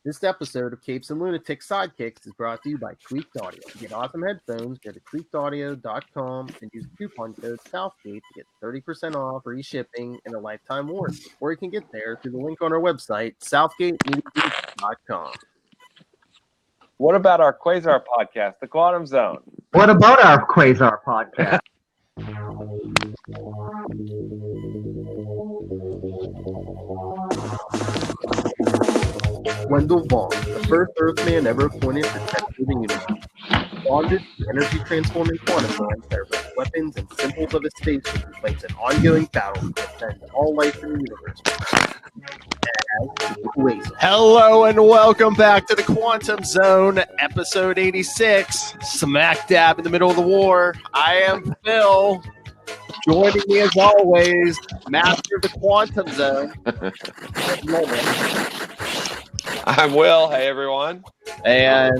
This episode of Capes and Lunatics Sidekicks is brought to you by Tweaked Audio. To get awesome headphones, go to tweakedaudio.com and use the coupon code Southgate to get 30% off, free shipping, and a lifetime warranty. Or you can get there through the link on our website, southgatemedia.com. What about our Quasar podcast, The Quantum Zone? What about our Quasar podcast? Wendell Vaughn, the first Earthman ever appointed to protect the universe. Bonded to energy transforming quantum man serves weapons and symbols of his station and fights an ongoing battle to defend all life in the universe. Hello and welcome back to the Quantum Zone, episode 86, smack dab in the middle of the war. I am Phil. Joining me as always, master of the Quantum Zone. I'm Will. Hey, everyone. And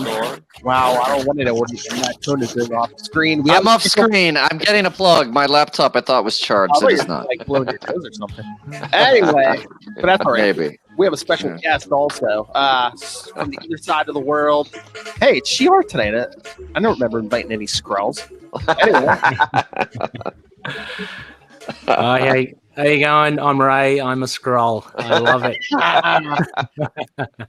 wow, I don't want to know what that tone is off screen. I'm off screen. I'm getting a plug. My laptop I thought was charged. It is not. Like blowing your nose or something. Anyway, but that's all right. Maybe. We have a special guest also from the other side of the world. Hey, it's She-Hulk tonight. I don't remember inviting any Skrulls. Anyway. Hey, how you going? I'm Ray. I'm a Skrull. I love it.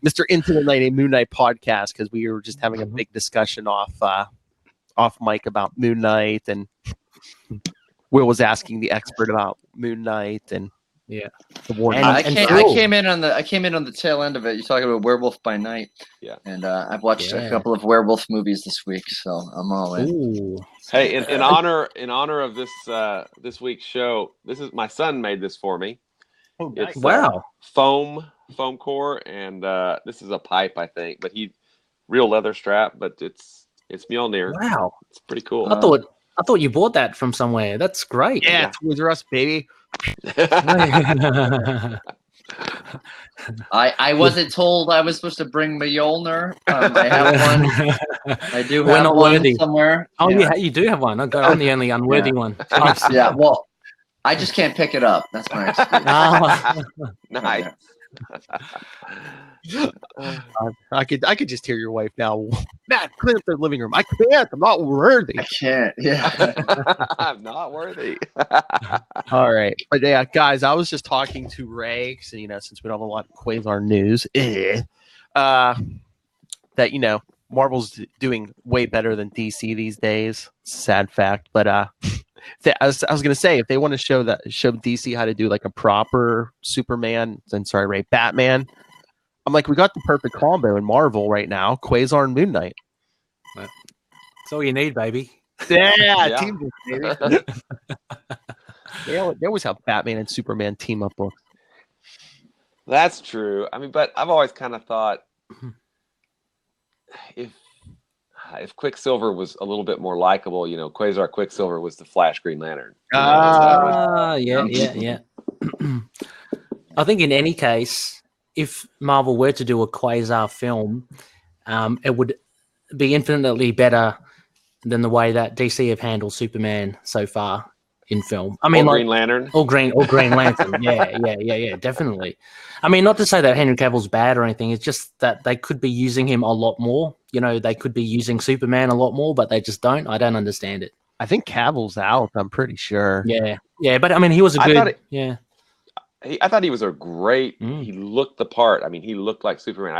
Mr. Into the Night, a Moon Knight podcast, because we were just having a big discussion off mic about Moon Knight, and Will was asking the expert about Moon Knight and the war. And I came in on the tail end of it. You're talking about Werewolf by Night. Yeah. And I've watched a couple of werewolf movies this week, so I'm all in. Ooh. Hey, in honor of this week's show, this is my son made this for me. Oh, nice. It's Wow. foam core, and this is a pipe, I think, but real leather strap, but it's Mjolnir. Wow. It's pretty cool. I thought you bought that from somewhere. That's great. Yeah, Toys R Us, baby. I wasn't told I was supposed to bring Mjolnir. I have one. I do We're have not one worthy. somewhere. Oh, yeah, you do have one. Okay, I'm the only unworthy one. Yeah, well, I just can't pick it up. That's my excuse. Nice. I could just hear your wife now. Matt, clean up the living room. I can't. I'm not worthy. I can't. Yeah. I'm not worthy. All right, but yeah, guys, I was just talking to Ray, so, since we don't have a lot of Quasar news, that Marvel's doing way better than DC these days. Sad fact, but I was gonna say, if they want to show DC how to do like a proper Superman, Batman. I'm like, we got the perfect combo in Marvel right now: Quasar and Moon Knight. That's all you need, baby. Yeah. Team baby. They always have Batman and Superman team up books. That's true. I mean, but I've always kind of thought if Quicksilver was a little bit more likable, Quasar Quicksilver was the Flash Green Lantern. Yeah. I think in any case, if Marvel were to do a Quasar film, it would be infinitely better than the way that DC have handled Superman so far in film. I mean, Green Lantern. Or Green Lantern. Yeah, definitely. I mean, not to say that Henry Cavill's bad or anything. It's just that they could be using him a lot more. They could be using Superman a lot more, but they just don't. I don't understand it. I think Cavill's out. I'm pretty sure. Yeah, but I mean, he was I thought he was a great. He looked the part. I mean, he looked like Superman.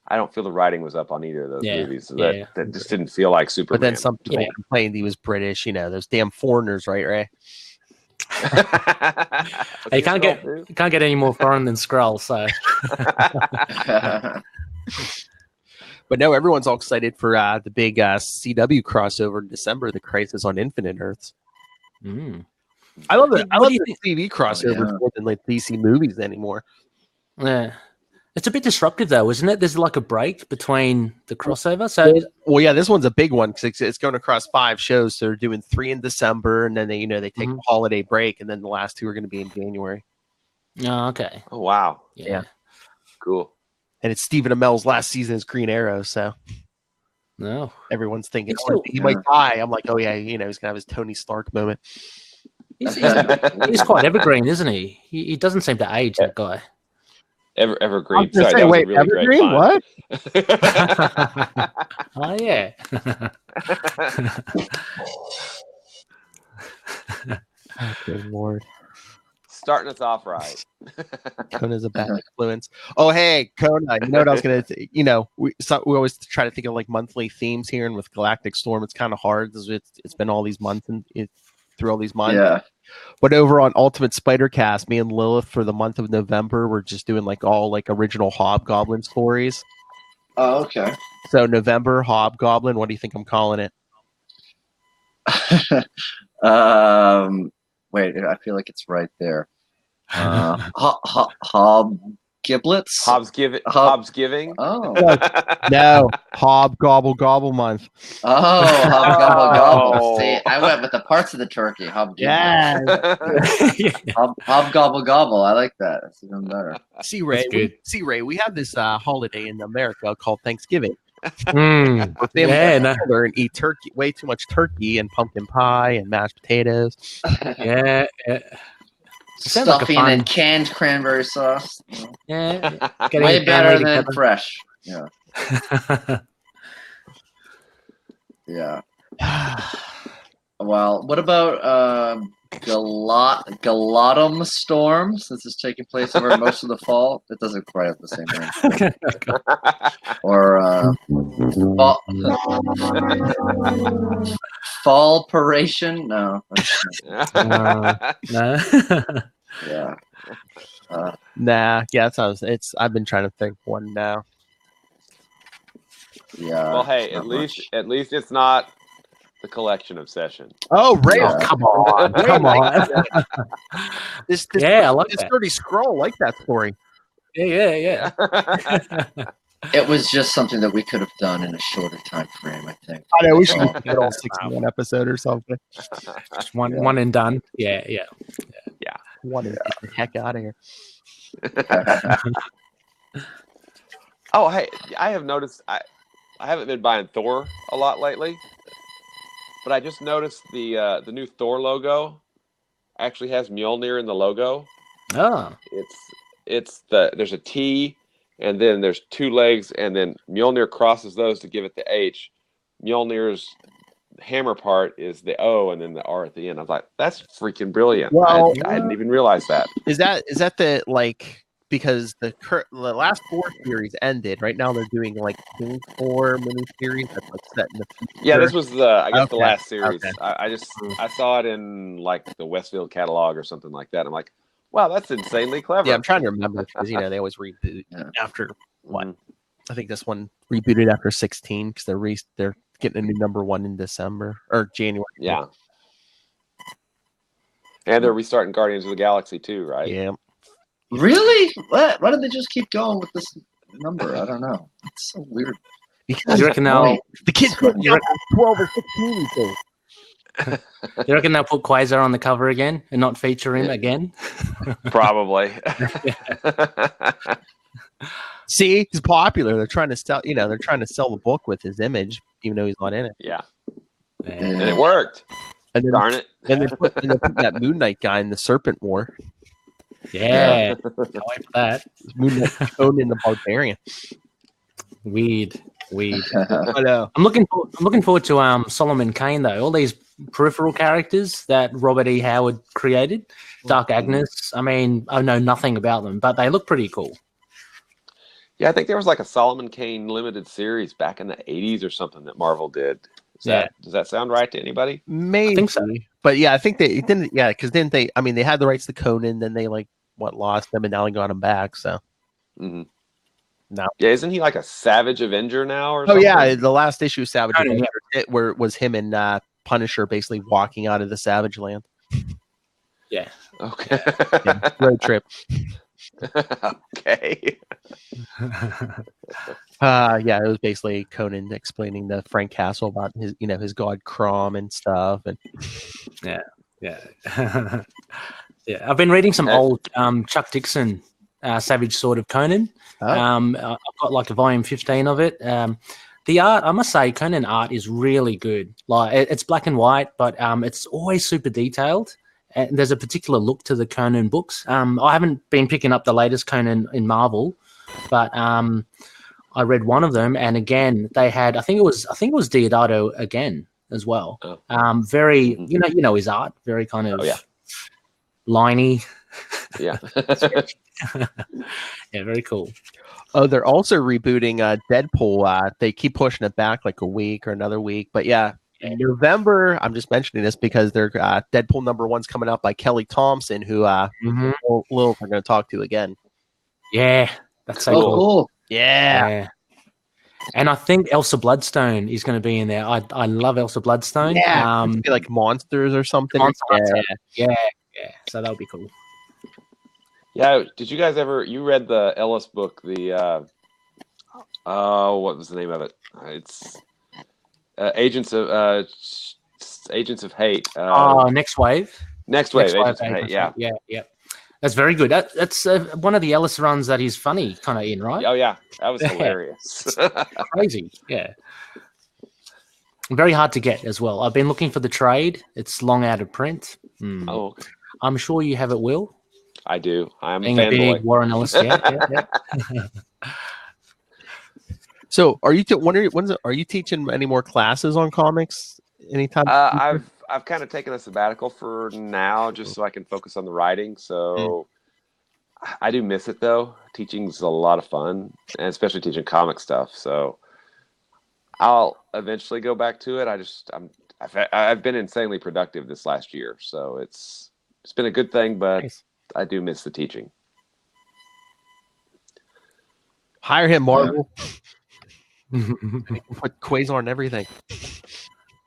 I don't feel the writing was up on either of those movies. So that just didn't feel like Superman. But then some people complained he was British. Those damn foreigners, right, Ray? You can't get any more foreign than Skrull. So, but no, everyone's all excited for the big CW crossover in December, The Crisis on Infinite Earths. I love it. I love the TV crossover more than like DC movies anymore. Yeah. It's a bit disruptive, though, isn't it? There's like a break between the crossover. So, this one's a big one because it's going across 5 shows. So they're doing 3 in December, and then they take a holiday break, and then the last 2 are going to be in January. Oh, okay. Oh, wow. Yeah. Cool. And it's Stephen Amell's last season as Green Arrow, so no, everyone's thinking he might die. I'm like, oh yeah, he's gonna have his Tony Stark moment. He's quite evergreen, isn't he? He doesn't seem to age, that guy. Evergreen. Sorry, Sorry, that was wait, a really Evergreen? great pun. What? Oh yeah. Oh, good Lord. Starting us off right. Kona's a bad influence. Oh, hey, Kona. You know what I was going to, we always try to think of like monthly themes here, and with Galactic Storm, it's kind of hard because it's been all these months and through all these months. Yeah. But over on Ultimate Spider-Cast, me and Lilith for the month of November, we're just doing like all like original Hobgoblin stories. Oh, okay. So November Hobgoblin, what do you think I'm calling it? Wait, I feel like it's right there. Hob giblets. Hobbs giving. Oh. No, Hobgobble Gobble month. Oh, hobgobble gobble. Oh. See, I went with the parts of the turkey. Yeah. Hobgobble gobble. I like that. That's even better. See, Ray, That's good. we have this holiday in America called Thanksgiving. Mm. Where families Yeah, get no. together and eat turkey, way too much turkey and pumpkin pie and mashed potatoes. Yeah. Sounds like a Stuffing fun- and canned cranberry sauce. Yeah. Way better than together. fresh. Yeah. Yeah. Well, what about Galatum Storm, since it's taking place over most of the fall? It doesn't quite have the same name. Or Fall Paration? No. No. Yeah. Nah, yeah, that sounds. I've been trying to think one now. Yeah. Well, hey, not at much. least it's not the collection obsession. Oh, Ray, Yeah. Come on. Come on. this Yeah, I like this that. dirty scroll, like that story. Yeah. It was just something that we could have done in a shorter time frame, I think. I know we should Oh. have did all 61 episode or something. Just one and done. Yeah. One and get the heck out of here. Oh, hey, I have noticed I haven't been buying Thor a lot lately, but I just noticed the new Thor logo actually has Mjolnir in the logo. Oh. There's a T, and then there's two legs, and then Mjolnir crosses those to give it the H. Mjolnir's hammer part is the O, and then the R at the end. I was like, that's freaking brilliant. Well, I hadn't even realized that. Is that the like because the last Thor series ended? Right now they're doing like King Thor miniseries that's like set in the future. Yeah, this was the Okay, last series. okay. I saw it in like the Westfield catalog or something like that. I'm like, wow, that's insanely clever. Yeah, I'm trying to remember because they always reboot after what? Mhm. I think this one rebooted after 16 because they're getting a new number 1 in December or January. Yeah. And they're restarting Guardians of the Galaxy too, right? Yeah. Really? What? Why did they just keep going with this number? I don't know. It's so weird. Because You reckon they'll the kids couldn't get 12 or 16 these days. you reckon they'll put Quasar on the cover again and not feature him again? Probably. See, he's popular. They're trying to sell, they're trying to sell the book with his image, even though he's not in it. Yeah. Yeah. And it worked. And then, Darn it. and they put that Moon Knight guy in the Serpent War. Yeah. Can't wait for that. Moon Knight Conan the Barbarian. Weird. I know. I'm looking forward to Solomon Kane though. All these peripheral characters that Robert E. Howard created. Dark Agnes. I mean, I know nothing about them, but they look pretty cool. Yeah, I think there was like a Solomon Kane limited series back in the 80s or something that Marvel did. Does that sound right to anybody? Maybe. I think so. But yeah, I think they didn't. Yeah, because didn't they? I mean, they had the rights to Conan, then they lost them, and now they got them back. So Mm-hmm. No. Yeah, isn't he like a Savage Avenger now? Or oh something? yeah, the last issue of Savage Conan, Avenger, where it was him and Punisher basically walking out of the Savage Land. Yeah. Okay. Yeah, road trip. Okay. Yeah, it was basically Conan explaining to Frank Castle about his, his god Crom and stuff, and Yeah. Yeah. I've been reading some old Chuck Dixon Savage Sword of Conan. Oh. I've got like a volume 15 of it. The art, I must say, Conan art is really good. Like it's black and white, but it's always super detailed. and there's a particular look to the Conan books. I haven't been picking up the latest Conan in Marvel, but I read one of them, and again they had I think it was Deodato again as well. Very you know his art, very kind of liney. Yeah. Yeah, very cool. Oh, they're also rebooting Deadpool. They keep pushing it back like a week or another week. But yeah, in November, I'm just mentioning this because they're Deadpool #1's coming out by Kelly Thompson, who Lil are going to talk to again. Yeah, that's so cool. Yeah. And I think Elsa Bloodstone is going to be in there. I love Elsa Bloodstone. Yeah, it's be like monsters or something. Yeah. So that would be cool. Yeah, did you guys you read the Ellis book, what was the name of it? It's Agents of Hate. Next Wave. Next Wave, Agents of Hate, yeah. Yeah. That's very good. That's one of the Ellis runs that he's funny kind of in, right? Oh, yeah. That was hilarious. Crazy, yeah. Very hard to get as well. I've been looking for the trade. It's long out of print. Oh, okay. I'm sure you have it, Will. I do. I'm being a big fanboy. Warren Ellis. Yeah. So, are you are you teaching any more classes on comics anytime? I've kind of taken a sabbatical for now, just so I can focus on the writing. So I do miss it though. Teaching's a lot of fun, and especially teaching comic stuff. So I'll eventually go back to it. I've been insanely productive this last year, so it's been a good thing. But Nice. I do miss the teaching. Hire him, Marvel. Put Quasar and everything.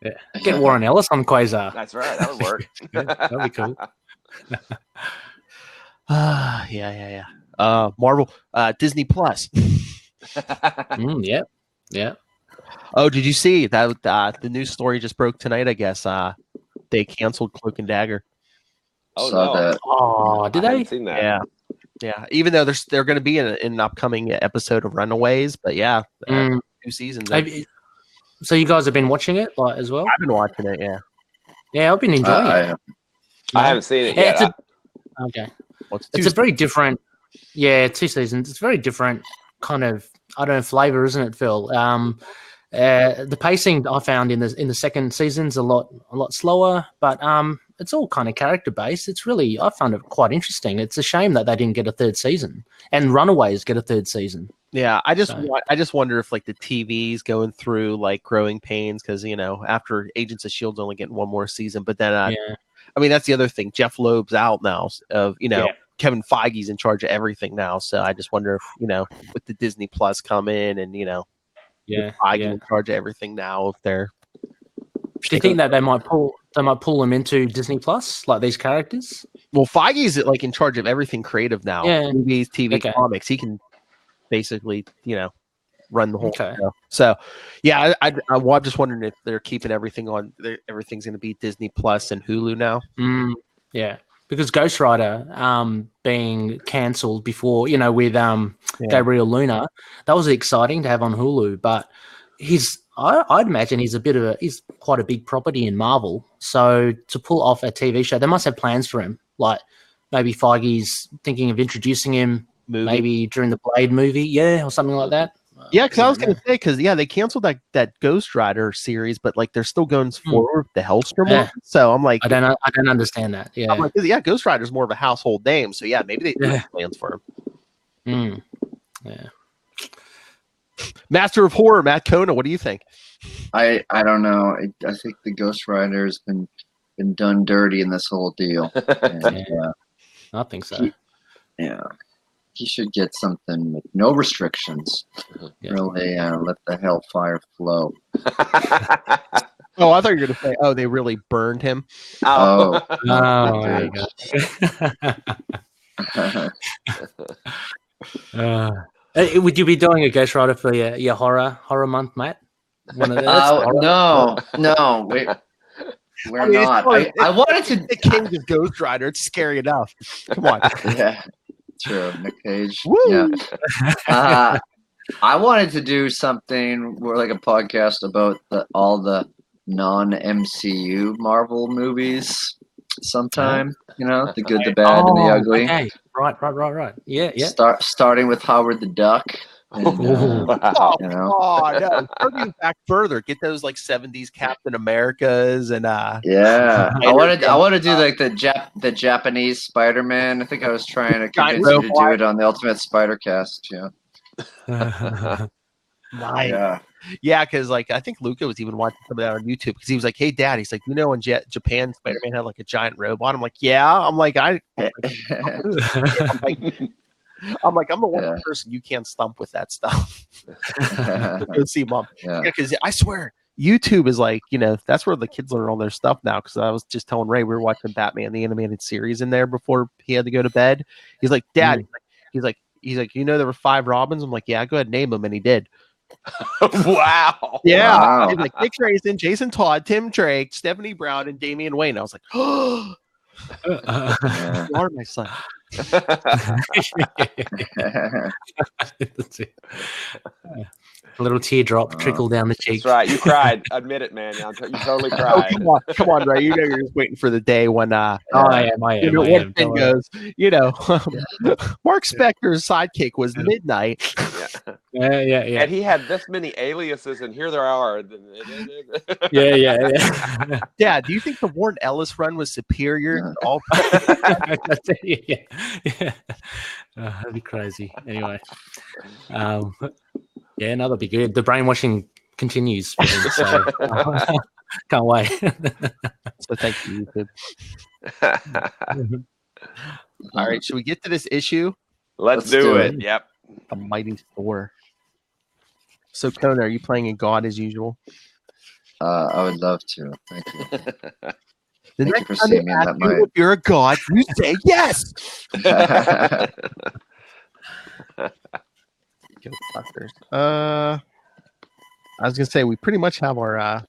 Yeah. Get Warren Ellis on Quasar. That's right. That would work. That'd be cool. Yeah. Marvel, Disney Plus. Yeah. Oh, did you see that? The news story just broke tonight. I guess they canceled Cloak and Dagger. Oh, Saw no. that. Oh, did I they? haven't seen that. Yeah. Even though they're going to be in an upcoming episode of Runaways, but 2 seasons. So you guys have been watching it as well? I've been watching it. Yeah, I've been enjoying it. I haven't seen it yet. Okay. Well, It's a very different, 2 seasons. It's very different kind of, flavor, isn't it, Phil? The pacing I found in the second season's a lot slower, but it's all kind of character based. It's really, I found it quite interesting. It's a shame that they didn't get a 3rd season, and Runaways get a 3rd season. Yeah, I just wonder if like the TV's going through like growing pains because after Agents of Shield's only getting one more season, but then I mean that's the other thing. Jeff Loeb's out now. Kevin Feige's in charge of everything now. So I just wonder if with the Disney Plus come in and Feige in charge of everything now. If they're do you think that they might pull them into Disney Plus like these characters? Well, Feige's like in charge of everything creative now. Yeah. Movies, TV, comics. He can basically run the whole show. So yeah, I'm just wondering if they're keeping everything on. Everything's going to be Disney Plus and Hulu now. Yeah, because Ghost Rider being cancelled before, with Gabriel Luna, that was exciting to have on Hulu. But I'd imagine he's quite a big property in Marvel. So to pull off a TV show, they must have plans for him. Like maybe Feige's thinking of introducing him maybe during the Blade movie, or something like that. Yeah, because I was going to say, they canceled that Ghost Rider series, but like they're still going forward with the Hellstrom one. So I'm like, I don't understand that. Yeah, I'm like, Ghost Rider's more of a household name. So yeah, maybe they have plans for him. Yeah. Master of Horror, Matt Kona. What do you think? I don't know. I think the Ghost Rider's been done dirty in this whole deal. And, I think so. He should get something with no restrictions. Really let the hellfire flow. Oh, I thought you were going to say, they really burned him. There you go. Would you be doing a Ghost Rider for your horror month, Matt? One of those? No, we're not. I wanted to. The king of Ghost Rider. It's scary enough. Come on. Yeah, true. Nick Cage. Woo! Yeah. I wanted to do something like a podcast about all the non-MCU Marvel movies. sometime. The good, the bad, and the ugly. Okay. Right. Yeah. Starting with Howard the Duck. And, Wow. Oh no! Turning back further, get those like '70s Captain Americas and yeah, I want to do like the Japanese Spider-Man. I think I was trying to convince you to do it on the Ultimate Spider-Cast. Yeah. Nice. Yeah, because like I think Luca was even watching some of that on YouTube because he was like, "Hey, Dad," he's like, in Japan, Spider-Man had like a giant robot. I'm like, "Yeah." I'm like, I'm the one person you can't stump with that stuff. Go see Mom. Yeah, because I swear YouTube is like, that's where the kids learn all their stuff now. Because I was just telling Ray we were watching Batman the animated series in there before he had to go to bed. He's like, "Dad," he's like, there were 5 Robins. I'm like, "Yeah, go ahead, name them," and he did. Wow. Yeah. Wow. He's like Dick Grayson, Jason Todd, Tim Drake, Stephanie Brown, and Damian Wayne. I was like, "Oh, you are my son." A little teardrop trickle down the cheek. That's right. You cried. Admit it, man. You totally cried. Come on, Ray. You're just waiting for the day when I am. One thing goes, Mark Spector's sidekick was Midnight. Yeah. And he had this many aliases, and here there are. Yeah. Dad, do you think the Warren Ellis run was superior to all? Yeah. That'd be crazy. Anyway. Yeah, no, that'd be good. The brainwashing continues. So can't wait. So thank you, YouTube. All right, should we get to this issue? Let's do it. Yep. A Mighty Thor. So, Conan, are you playing a god as usual? I would love to. Thank you. Thank you for seeing me in that mind. If you're a god, you say yes. I was gonna say we pretty much have our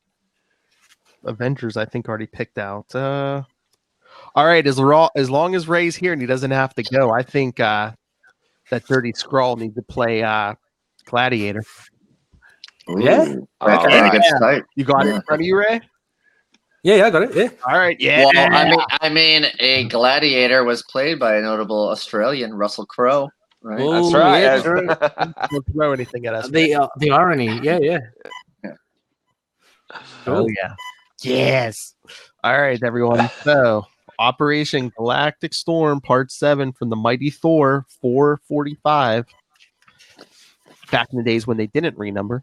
Avengers, I think, already picked out. All right, as long as Ray's here and he doesn't have to go, I think that Dirty Skrull needs to play Gladiator. Ooh, yeah, right. You got it in front of you, Ray? Yeah, I got it. Yeah. All right. Yeah. Well, I mean, a gladiator was played by a notable Australian, Russell Crowe. Right. Ooh, that's right. Yeah, don't throw anything at us. The irony. Yeah. Oh yeah. Yes. All right, everyone. So, Operation Galactic Storm, Part 7 from the Mighty Thor 445. Back in the days when they didn't renumber.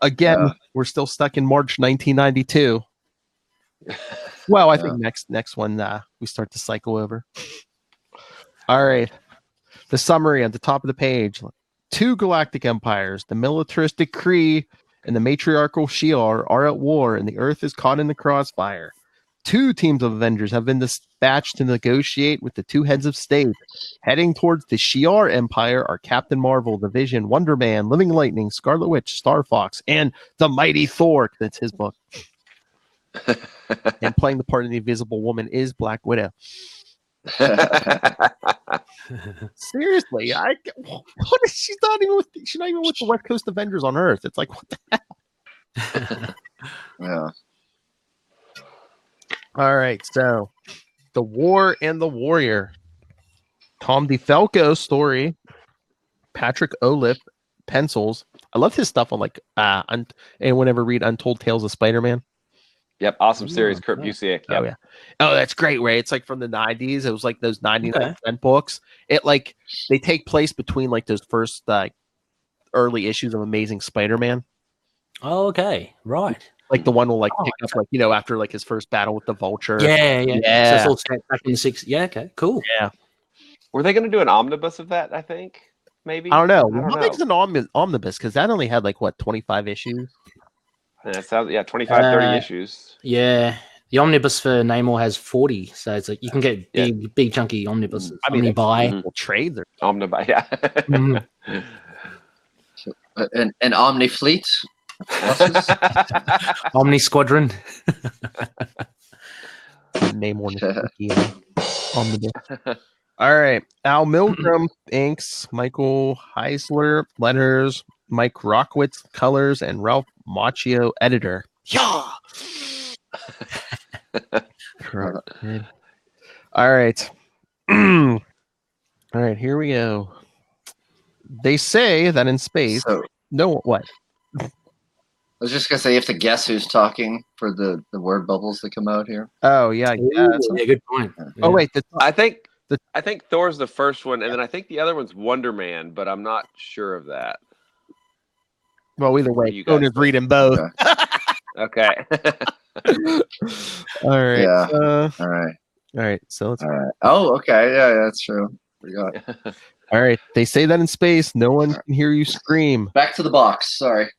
Again, we're still stuck in March 1992. Well, I think next one we start to cycle over. All right. The summary at the top of the page. 2 galactic empires, the militaristic Kree and the matriarchal Shi'ar, are at war, and the Earth is caught in the crossfire. 2 teams of Avengers have been dispatched to negotiate with the 2 heads of state. Heading towards the Shi'ar Empire are Captain Marvel, the Vision, Wonder Man, Living Lightning, Scarlet Witch, Star Fox, and the Mighty Thor. That's his book. And playing the part of the Invisible Woman is Black Widow. Seriously, she's not even with the West Coast Avengers on Earth. It's like, what the hell? Yeah. All right, so The War and the Warrior. Tom DeFalco story. Patrick Olip pencils. I love his stuff on anyone ever read Untold Tales of Spider-Man? Yep, awesome series, Kurt Busiek. Yep. Oh yeah. Oh, that's great, Ray. It's like from the 90s. It was like those 99-cent books. It like they take place between like those first early issues of Amazing Spider-Man. Oh, okay, right. Like the one will pick up after like his first battle with the Vulture. Yeah. So it's all set back in the 60s. Yeah, okay, cool. Yeah. Were they going to do an omnibus of that? I think maybe. I don't know. What makes an omnibus? Because that only had 25 issues. Yeah, 25, 30 issues. Yeah. The omnibus for Namor has 40, so it's like you can get big chunky omnibuses. I mean, buy trades are omnibus, yeah. An Omni Fleet, Omni Squadron. Namor omnibus. All right, Al Milgram inks, Michael Heisler letters, Mike Rockwitz colors, and Ralph Macchio editor. Yeah. All right. All right, here we go. They say that in space, So no, what? I was just gonna say you have to guess who's talking for the word bubbles that come out here. Oh, yeah. I guess. Yeah, good point. Oh, wait. I think Thor's the first one, and then I think the other one's Wonder Man, but I'm not sure of that. Well, either way, You guys Conan is reading both. Okay. All right. Yeah. All All right. So let's. right. Oh, okay. Yeah, that's true. Forgot. All right. They say that in space, no one can hear you scream. Back to the box. Sorry.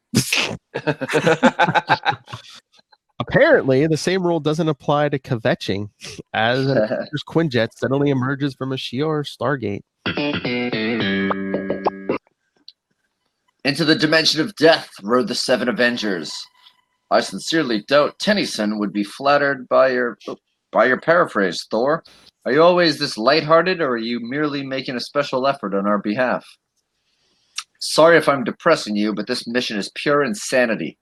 Apparently, the same rule doesn't apply to kvetching, as an Avengers Quinjet suddenly emerges from a Shi'ar Stargate. Into the dimension of death rode the 7 Avengers. I sincerely doubt Tennyson would be flattered by your paraphrase, Thor. Are you always this lighthearted, or are you merely making a special effort on our behalf? Sorry if I'm depressing you, but this mission is pure insanity.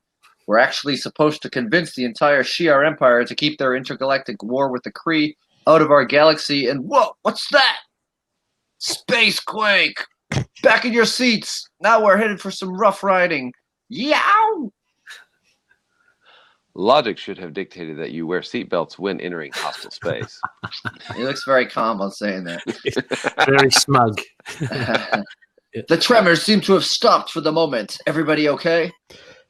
We're actually supposed to convince the entire Shi'ar Empire to keep their intergalactic war with the Kree out of our galaxy, and whoa, what's that? Space quake! Back in your seats! Now we're headed for some rough riding. Yow! Logic should have dictated that you wear seatbelts when entering hostile space. He looks very calm on saying that. Very smug. The tremors seem to have stopped for the moment. Everybody okay?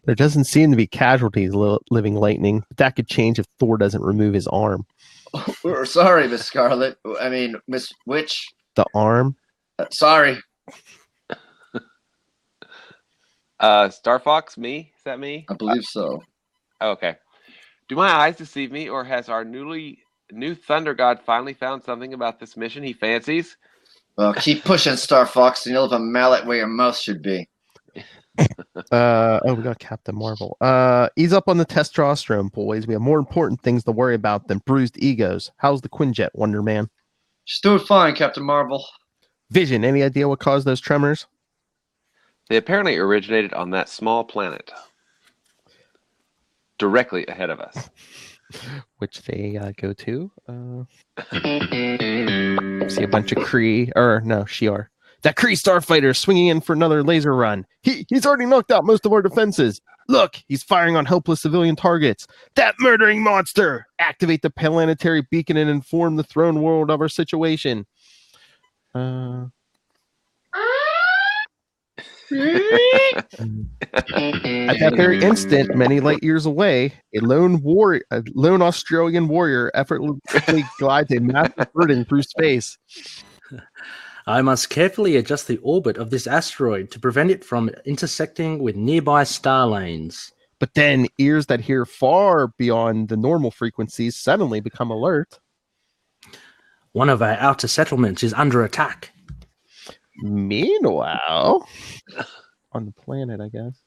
There doesn't seem to be casualties living lightning, but that could change if Thor doesn't remove his arm. We're sorry, Miss Scarlet. I mean, Miss Witch. The arm? Sorry. Star Fox, me? Is that me? I believe so. Okay. Do my eyes deceive me, or has our new Thunder God finally found something about this mission he fancies? Well, keep pushing, Star Fox, and you'll have a mallet where your mouth should be. We got Captain Marvel. Ease up on the testosterone, boys. We have more important things to worry about than bruised egos. How's the Quinjet, Wonder Man? She's doing fine, Captain Marvel. Vision, any idea what caused those tremors? They apparently originated on that small planet, directly ahead of us. Which they go to. See a bunch of Shi'ar. That Kree starfighter is swinging in for another laser run. He's already knocked out most of our defenses. Look, he's firing on helpless civilian targets. That murdering monster! Activate the planetary beacon and inform the throne world of our situation. At that very instant, many light years away, a lone Australian warrior effortlessly glides a massive burden through space. I must carefully adjust the orbit of this asteroid to prevent it from intersecting with nearby star lanes. But then ears that hear far beyond the normal frequencies suddenly become alert. One of our outer settlements is under attack. Meanwhile, on the planet, I guess.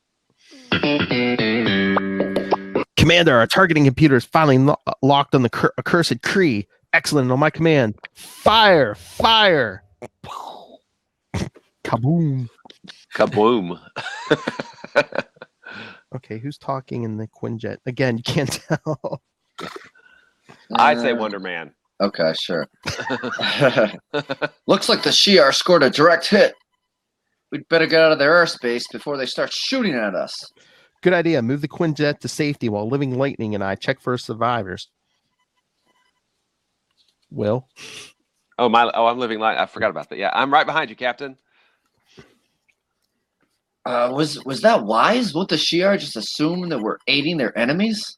Commander, our targeting computer is finally locked on the accursed Kree. Excellent, on my command. Fire! Fire! Kaboom! Kaboom! Okay, who's talking in the Quinjet? Again, you can't tell. I'd say Wonder Man. Okay, sure. Looks like the Shi'ar scored a direct hit. We'd better get out of their airspace before they start shooting at us. Good idea. Move the Quinjet to safety while Living Lightning and I check for survivors. Will? I'm Living Light. I forgot about that. Yeah, I'm right behind you, Captain. Was that wise? Won't the Shi'ar just assume that we're aiding their enemies?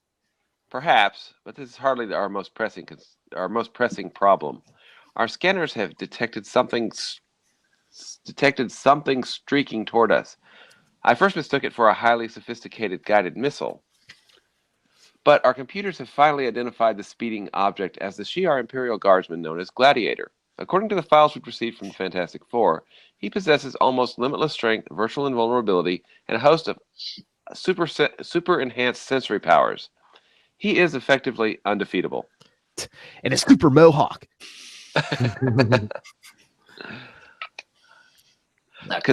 Perhaps, but this is hardly our most pressing problem. Our scanners have detected something streaking toward us. I first mistook it for a highly sophisticated guided missile, but our computers have finally identified the speeding object as the Shi'ar Imperial Guardsman known as Gladiator. According to the files we've received from the Fantastic Four, he possesses almost limitless strength, virtual invulnerability, and a host of super enhanced sensory powers. He is effectively undefeatable. And a super mohawk. That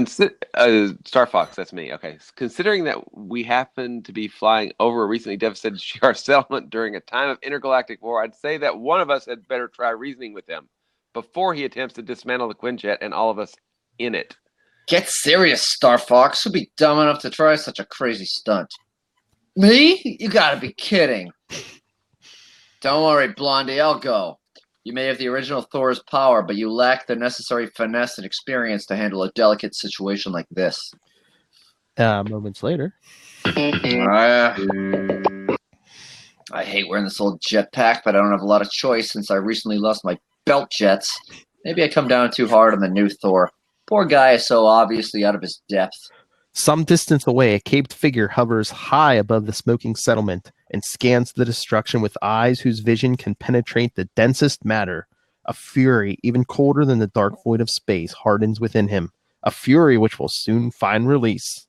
Star Fox, that's me. Okay. Considering that we happen to be flying over a recently devastated Shi'ar settlement during a time of intergalactic war, I'd say that one of us had better try reasoning with him before he attempts to dismantle the Quinjet and all of us in it. Get serious, Star Fox. Who'd be dumb enough to try such a crazy stunt? Me? You gotta be kidding. Don't worry, Blondie, I'll go. You may have the original Thor's power, but you lack the necessary finesse and experience to handle a delicate situation like this. Moments later. I hate wearing this old jetpack, but I don't have a lot of choice since I recently lost my belt jets. Maybe I come down too hard on the new Thor. Poor guy is so obviously out of his depth. Some distance away, a caped figure hovers high above the smoking settlement and scans the destruction with eyes whose vision can penetrate the densest matter. A fury, even colder than the dark void of space, hardens within him. A fury which will soon find release.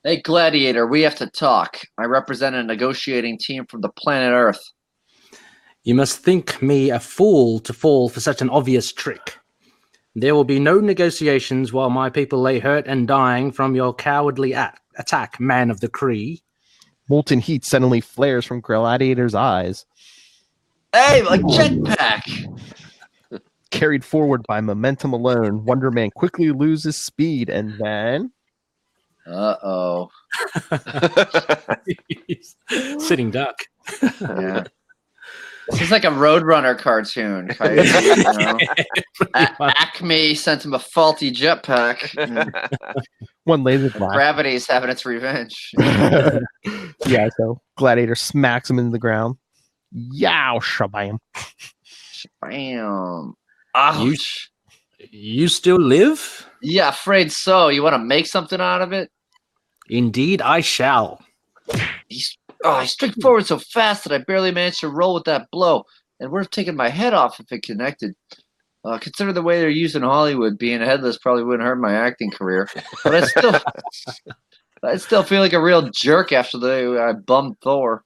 Hey, Gladiator, we have to talk. I represent a negotiating team from the planet Earth. You must think me a fool to fall for such an obvious trick. There will be no negotiations while my people lay hurt and dying from your cowardly attack, man of the Kree. Molten heat suddenly flares from Gladiator's eyes. Hey, my jetpack! Carried forward by momentum alone, Wonder Man quickly loses speed and then... Uh-oh. Sitting duck. Yeah. This is like a Roadrunner cartoon. You know? Acme sent him a faulty jetpack. One laser blast. Gravity's having its revenge. Yeah, so Gladiator smacks him into the ground. Yow, shabam. Bam. Ouch. You still live? Yeah, afraid so. You want to make something out of it? Indeed, I shall. He struck forward so fast that I barely managed to roll with that blow, and would have taken my head off if it connected. Consider the way they're using Hollywood, being headless probably wouldn't hurt my acting career. But I still feel like a real jerk after I bummed Thor.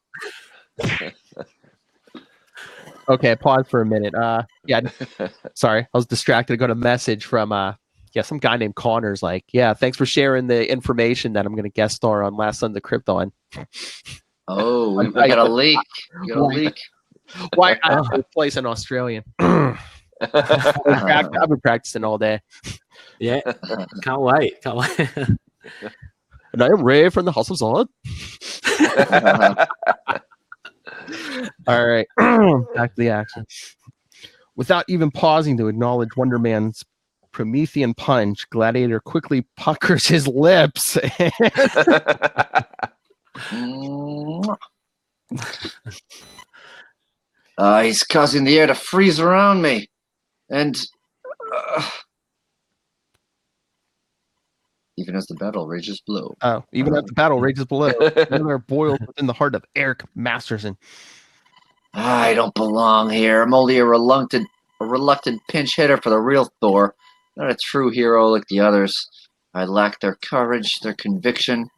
Okay, pause for a minute. Sorry, I was distracted. I got a message from some guy named Connor's like, yeah, thanks for sharing the information that I'm going to guest star on Last Son of Krypton. Oh, we got a leak. Why I have to replace an Australian? I've been practicing all day. Yeah, can't wait. And I am Ray from the House of Zod. All right, back to the action. Without even pausing to acknowledge Wonder Man's Promethean punch, Gladiator quickly puckers his lips. He's causing the air to freeze around me. And even as the battle rages below. Oh, even as the battle rages below, another boils within the heart of Eric Masterson. I don't belong here. I'm only a reluctant pinch hitter for the real Thor, not a true hero like the others. I lack their courage, their conviction,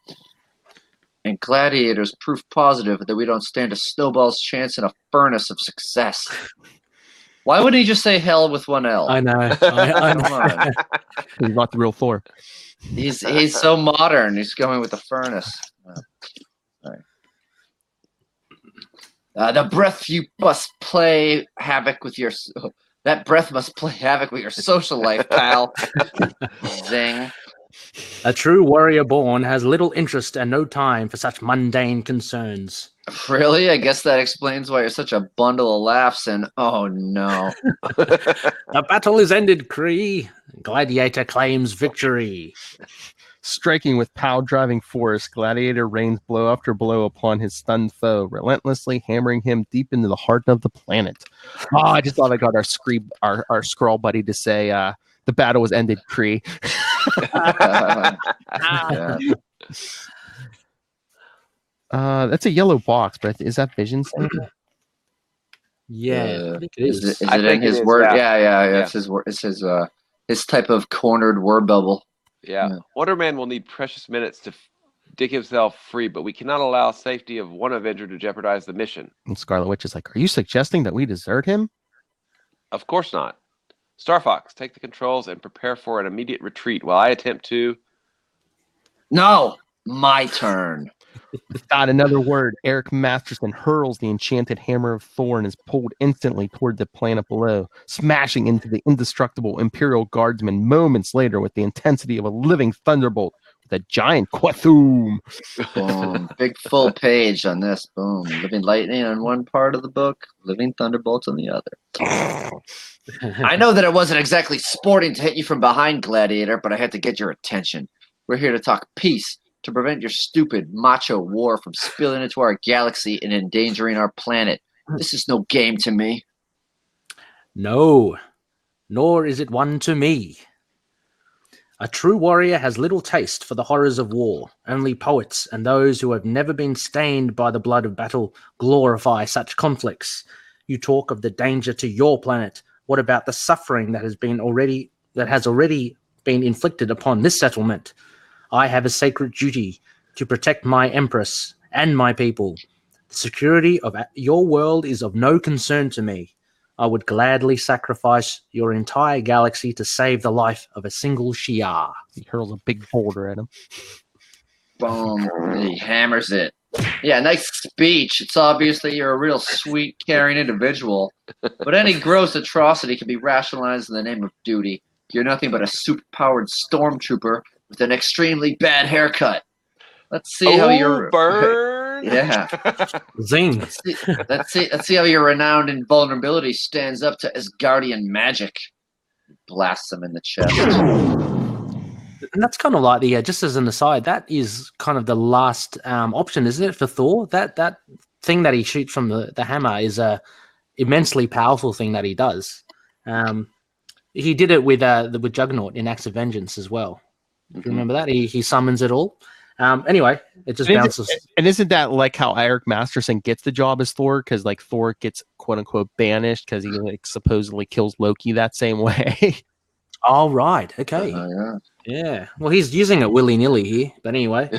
and Gladiator's proof positive that we don't stand a snowball's chance in a furnace of success. Why wouldn't he just say hell with one L? I know. He's not the real Thor. He's so modern. He's going with the furnace. The breath you must play havoc with your. That breath must play havoc with your social life, pal. Zing. A true warrior born has little interest and no time for such mundane concerns. Really? I guess that explains why you're such a bundle of laughs and oh no. The battle is ended, Kree. Gladiator claims victory. Striking with power-driving force, Gladiator rains blow after blow upon his stunned foe, relentlessly hammering him deep into the heart of the planet. Oh, I just thought I got our scroll buddy to say the battle was ended, Kree. That's a yellow box, but is that Vision saying that? Yeah, I think it is. Is it in his word? Yeah. It's his word. It's his type of cornered word bubble. Yeah. Wonder Man will need precious minutes to dig himself free, but we cannot allow safety of one Avenger to jeopardize the mission. And Scarlet Witch is like, are you suggesting that we desert him? Of course not. Star Fox, take the controls and prepare for an immediate retreat while I attempt to... No, my turn. Not another word. Eric Masterson hurls the enchanted hammer of Thor and is pulled instantly toward the planet below, smashing into the indestructible Imperial Guardsman moments later with the intensity of a living thunderbolt with a giant quathoom. Boom. Big full page on this. Boom. Living lightning on one part of the book, living thunderbolts on the other. I know that it wasn't exactly sporting to hit you from behind, Gladiator, but I had to get your attention. We're here to talk peace, to prevent your stupid macho war from spilling into our galaxy and endangering our planet. This is no game to me. No, nor is it one to me. A true warrior has little taste for the horrors of war. Only poets and those who have never been stained by the blood of battle glorify such conflicts. You talk of the danger to your planet. What about the suffering that has already been inflicted upon this settlement? I have a sacred duty to protect my empress and my people. The security of your world is of no concern to me. I would gladly sacrifice your entire galaxy to save the life of a single Shi'ar. He hurls a big boulder at him. Boom. He hammers it. Yeah, nice speech. It's obvious that you're a real sweet, caring individual. But any gross atrocity can be rationalized in the name of duty. You're nothing but a super-powered stormtrooper with an extremely bad haircut. Let's see how you're... burn! Yeah. Zing. Let's see how your renowned invulnerability stands up to Asgardian magic. Blasts him in the chest. And that's kind of like the, just as an aside, that is kind of the last option, isn't it, for Thor? That thing that he shoots from the hammer is a immensely powerful thing that he does. He did it with Juggernaut in Acts of Vengeance as well. Do you remember that? He summons it all. Anyway, it just bounces. And isn't that like how Eric Masterson gets the job as Thor? Because like Thor gets quote unquote banished because he like supposedly kills Loki that same way. Oh, right. Okay. Yeah. Well, he's using it willy nilly here, but anyway,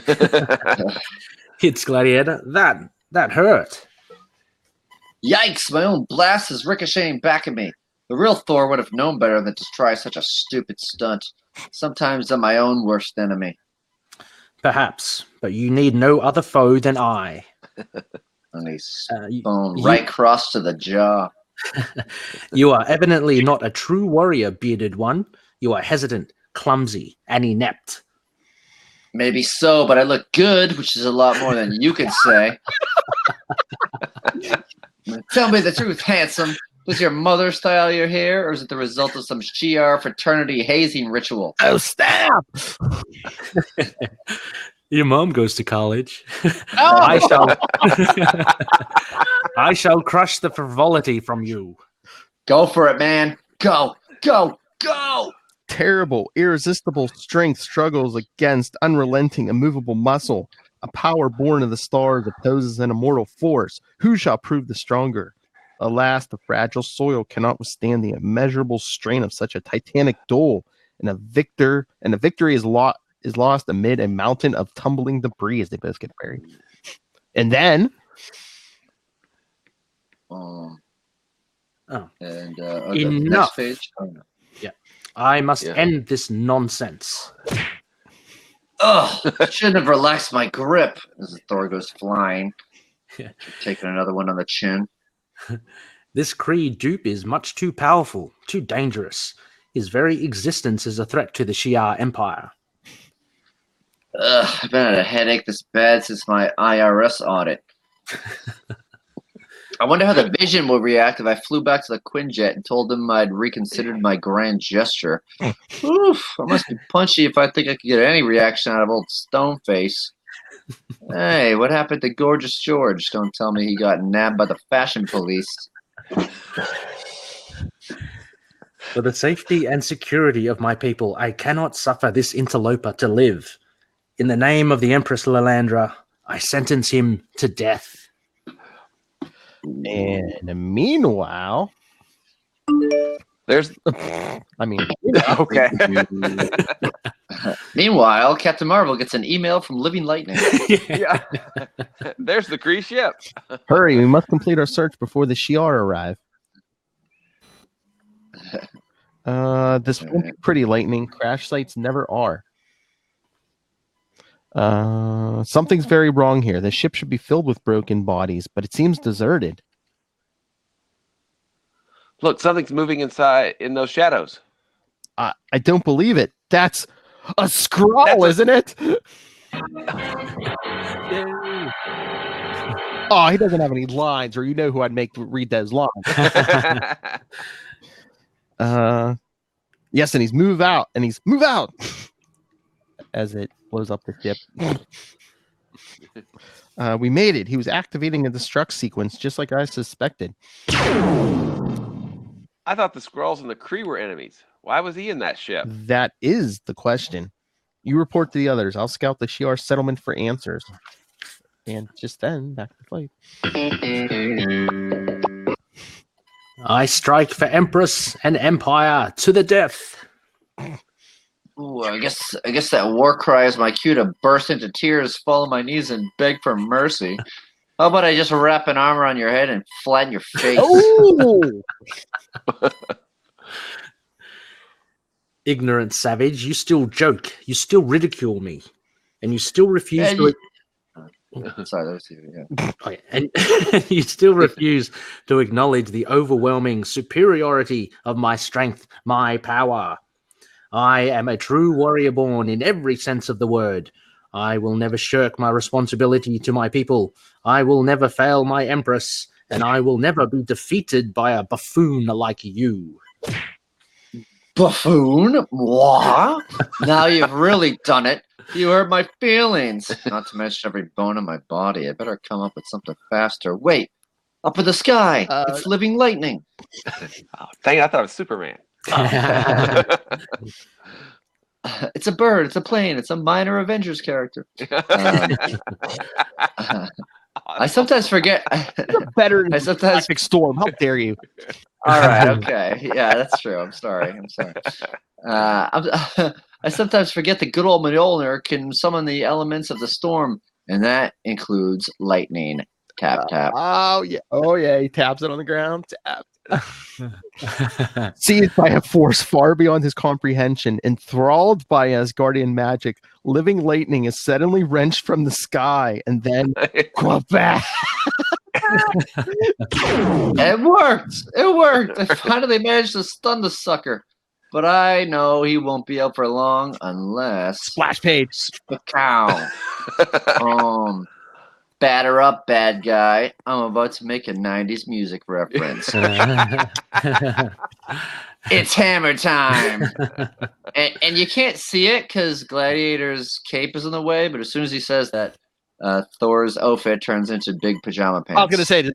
it's Gladiator. That hurt. Yikes! My own blast is ricocheting back at me. The real Thor would have known better than to try such a stupid stunt. Sometimes I'm my own worst enemy. Perhaps, but you need no other foe than I. And he's bone right cross to the jaw. You are evidently not a true warrior, bearded one. You are hesitant, clumsy, and inept. Maybe so, but I look good, which is a lot more than you could say. Tell me the truth, handsome. Does your mother style your hair, or is it the result of some Shi'ar fraternity hazing ritual? Oh, snap! Your mom goes to college. Oh! I shall crush the frivolity from you. Go for it, man. Go, go, go! Terrible, irresistible strength struggles against unrelenting, immovable muscle. A power born of the stars opposes an immortal force. Who shall prove the stronger? Alas, the fragile soil cannot withstand the immeasurable strain of such a titanic duel, and a victory is lost amid a mountain of tumbling debris as they both get buried. And then, enough. Next page. Oh, no. Yeah, I must end this nonsense. Ugh! Shouldn't have relaxed my grip as Thor goes flying. Taking another one on the chin. This Kree dupe is much too powerful, too dangerous. His very existence is a threat to the Shi'ar Empire. Ugh, I've been at a headache this bad since my IRS audit. I wonder how the Vision will react if I flew back to the Quinjet and told them I'd reconsidered my grand gesture. Oof, I must be punchy if I think I could get any reaction out of old Stoneface. Hey, what happened to Gorgeous George? Don't tell me he got nabbed by the fashion police. For the safety and security of my people, I cannot suffer this interloper to live. In the name of the Empress Lilandra, I sentence him to death. And meanwhile, there's... I mean, okay. Meanwhile, Captain Marvel gets an email from Living Lightning. Yeah. There's the Kree ship. Hurry, we must complete our search before the Shi'ar arrive. This won't be pretty, Lightning. Crash sites never are. Something's very wrong here. The ship should be filled with broken bodies, but it seems deserted. Look, something's moving inside in those shadows. I don't believe it. That's a scroll, isn't it? Oh, he doesn't have any lines, or you know who I'd make read those lines. Yes, and he's move out, as it blows up the ship. We made it. He was activating a destruct sequence, just like I suspected. I thought the Skrulls and the Kree were enemies. Why was he in that ship? That is the question. You report to the others. I'll scout the Shi'ar settlement for answers. And just then, back to the flight. I strike for Empress and Empire to the death. Ooh, I guess that war cry is my cue to burst into tears, fall on my knees, and beg for mercy. How about I just wrap an arm around your head and flatten your face? Oh! Ignorant savage, you still joke, you still ridicule me, and you still refuse to. Sorry, that was you. Yeah. Okay, and you still refuse to acknowledge the overwhelming superiority of my strength, my power. I am a true warrior born in every sense of the word. I will never shirk my responsibility to my people. I will never fail my empress, and I will never be defeated by a buffoon like you. Buffoon? What? Now you've really done it. You hurt my feelings. Not to mention every bone in my body. I better come up with something faster. Wait, up in the sky. It's living lightning. Oh, dang, I thought it was Superman. It's a bird. It's a plane. It's a minor Avengers character. I sometimes forget. Better than I sometimes. Galactic Storm. How dare you? All right. Okay. Yeah, that's true. I'm sorry. I sometimes forget that good old Mjolnir can summon the elements of the storm, and that includes lightning. Tap tap. Oh yeah. He taps it on the ground. Tap. Seized by a force far beyond his comprehension, enthralled by Asgardian magic, living lightning is suddenly wrenched from the sky and then back. It worked. I finally managed to stun the sucker. But I know he won't be out for long unless Splash page. Batter up, bad guy. I'm about to make a 90s music reference. It's hammer time. And you can't see it because Gladiator's cape is in the way, but as soon as he says that, Thor's outfit turns into big pajama pants. I was going to say,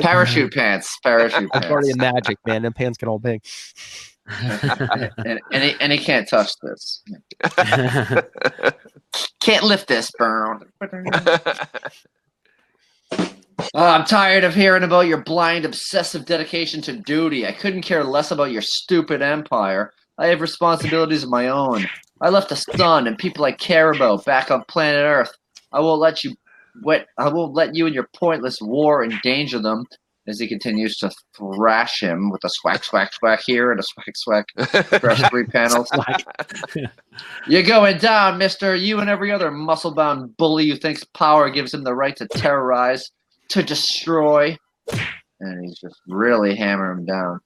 parachute pants. Asgardian magic, man. Them pants get all big. and he can't touch this. Can't lift this, burn. I'm tired of hearing about your blind, obsessive dedication to duty. I couldn't care less about your stupid empire. I have responsibilities of my own. I left the sun and people I care about back on planet Earth. I won't let you and your pointless war endanger them. As he continues to thrash him with a swack, swack, swack here and a swack, swack across 3 panels. You're going down, mister. You and every other muscle-bound bully who thinks power gives him the right to terrorize, to destroy. And he's just really hammering him down.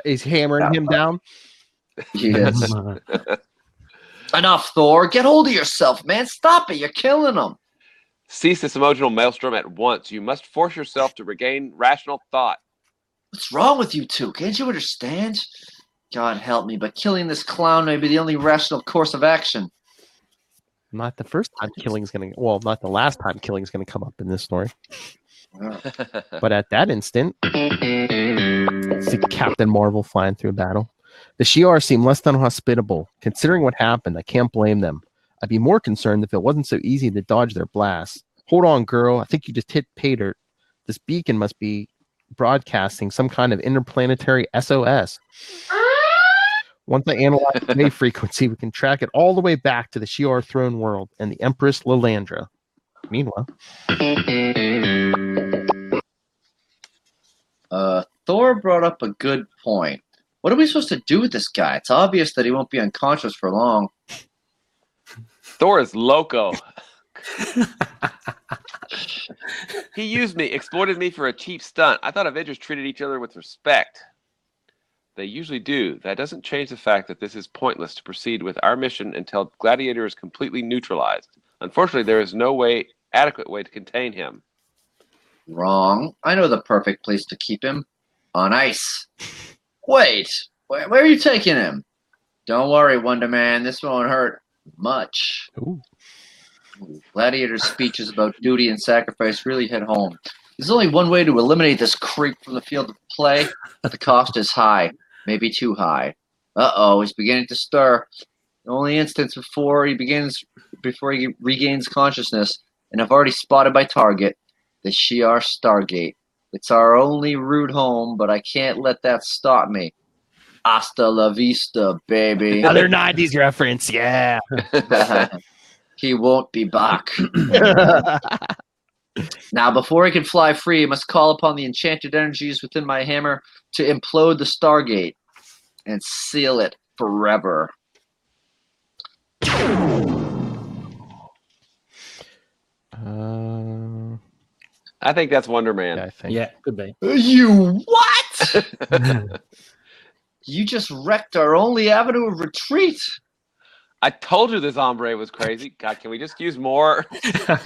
He's hammering him down? He is. Enough, Thor. Get hold of yourself, man. Stop it. You're killing him. Cease this emotional maelstrom at once. You must force yourself to regain rational thought. What's wrong with you two? Can't you understand? God help me, but killing this clown may be the only rational course of action. Not the first time killing's going to... Well, not the last time killing's going to come up in this story. But at that instant, see Captain Marvel flying through battle. The Shi'ar seem less than hospitable. Considering what happened, I can't blame them. I'd be more concerned if it wasn't so easy to dodge their blasts. Hold on, girl. I think you just hit pay dirt. This beacon must be broadcasting some kind of interplanetary SOS. Once I analyze the wave frequency, we can track it all the way back to the Shi'ar throne world and the Empress Lilandra. Meanwhile, Thor brought up a good point. What are we supposed to do with this guy? It's obvious that he won't be unconscious for long. Thor is loco. He used me, exploited me for a cheap stunt. I thought Avengers treated each other with respect. They usually do. That doesn't change the fact that this is pointless to proceed with our mission until Gladiator is completely neutralized. Unfortunately, there is no adequate way to contain him. Wrong. I know the perfect place to keep him. On ice. Wait. Where are you taking him? Don't worry, Wonder Man. This won't hurt much. Ooh. Gladiator's speeches about duty and sacrifice really hit home. There's only one way to eliminate this creep from the field of play, but the cost is high. Maybe too high. Uh-oh, he's beginning to stir. The only instance before he regains consciousness, and I've already spotted my target, the Shi'ar Stargate. It's our only route home, but I can't let that stop me. Hasta la vista, baby. Another 90s reference, yeah. He won't be back. Now, before he can fly free, he must call upon the enchanted energies within my hammer to implode the Stargate and seal it forever. I think that's Wonder Man. Yeah, I think. Yeah, could be. You what? You just wrecked our only avenue of retreat. I told you this hombre was crazy. God, can we just use more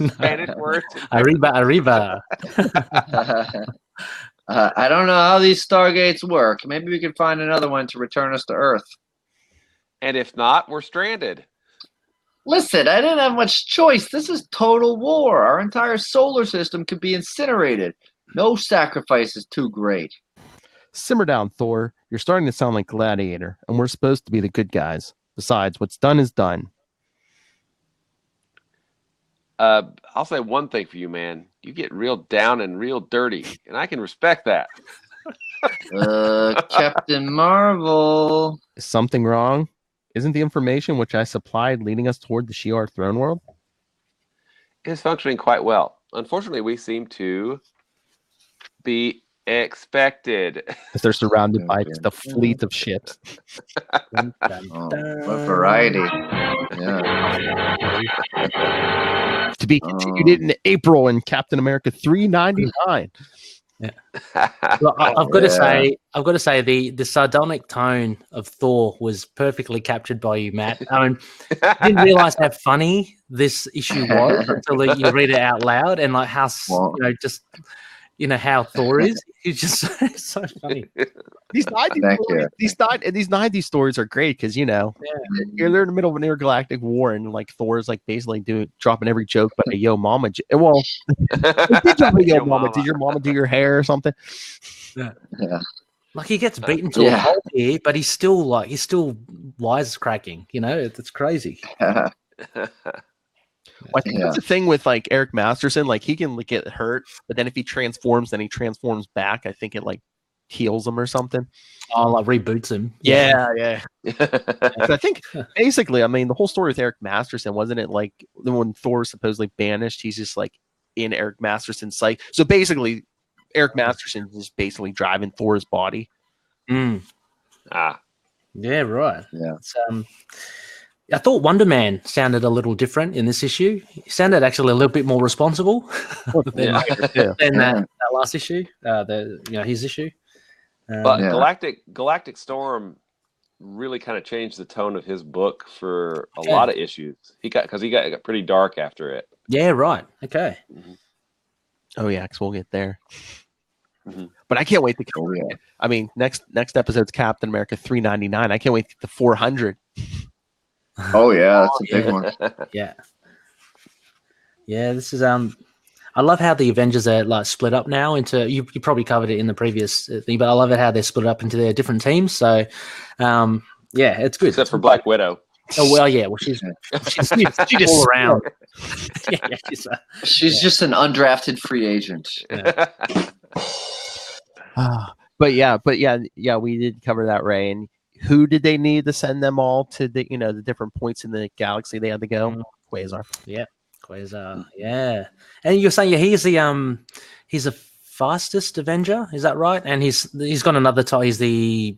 Spanish words? Arriba. I don't know how these Stargates work. Maybe we can find another one to return us to Earth. And if not, we're stranded. Listen, I didn't have much choice. This is total war. Our entire solar system could be incinerated. No sacrifice is too great. Simmer down, Thor. You're starting to sound like Gladiator, and we're supposed to be the good guys. Besides, what's done is done. I'll say one thing for you, man. You get real down and real dirty, and I can respect that. Captain Marvel. Is something wrong? Isn't the information which I supplied leading us toward the Shi'ar throne world? It is functioning quite well. Unfortunately, we seem to be expected. As they're surrounded by just a fleet of ships. Oh, what variety. Yeah. To be continued in April in Captain America 399. Yeah. Well, I've got to say, the sardonic tone of Thor was perfectly captured by you, Matt. I mean, I didn't realize how funny this issue was until you read it out loud, and like how how Thor is. He's just so funny. These 90s stories are great because they're in the middle of an intergalactic war, and like Thor's like basically dropping every joke by yo mama. Well, did drop a yo mama? Did your mama do your hair or something? Yeah. Like he gets beaten to a pulp here, but he's still wisecracking. It's crazy. Well, I think that's the thing with like Eric Masterson. Like he can get hurt, but then if he transforms, then he transforms back. I think it like heals him or something. Oh, like reboots him. Yeah. So I think basically, I mean, the whole story with Eric Masterson, wasn't it like when Thor was supposedly banished, he's just like in Eric Masterson's sight. So basically, Eric Masterson is basically driving Thor's body. Yeah, right. Yeah. I thought Wonder Man sounded a little different in this issue. He sounded actually a little bit more responsible than that last issue, his issue. But Galactic Storm really kind of changed the tone of his book for a lot of issues. He got pretty dark after it. Yeah, right. Okay. Mm-hmm. Oh yeah, because we'll get there. Mm-hmm. But I can't wait to. I mean, next episode's Captain America 399. I can't wait to 400. Oh yeah, that's a big one. Yeah. This is I love how the Avengers are like split up now into. You probably covered it in the previous thing, but I love it how they're split up into their different teams. So, it's good. Except for Black Widow. Oh well, yeah. Well, she's just all around. She's just an undrafted free agent. Yeah. But we did cover that, Ray. And who did they need to send them all to the the different points in the galaxy they had to go? Quasar. Yeah, Quasar. Yeah, and you're saying he's the fastest Avenger, is that right? And he's got another title. He's the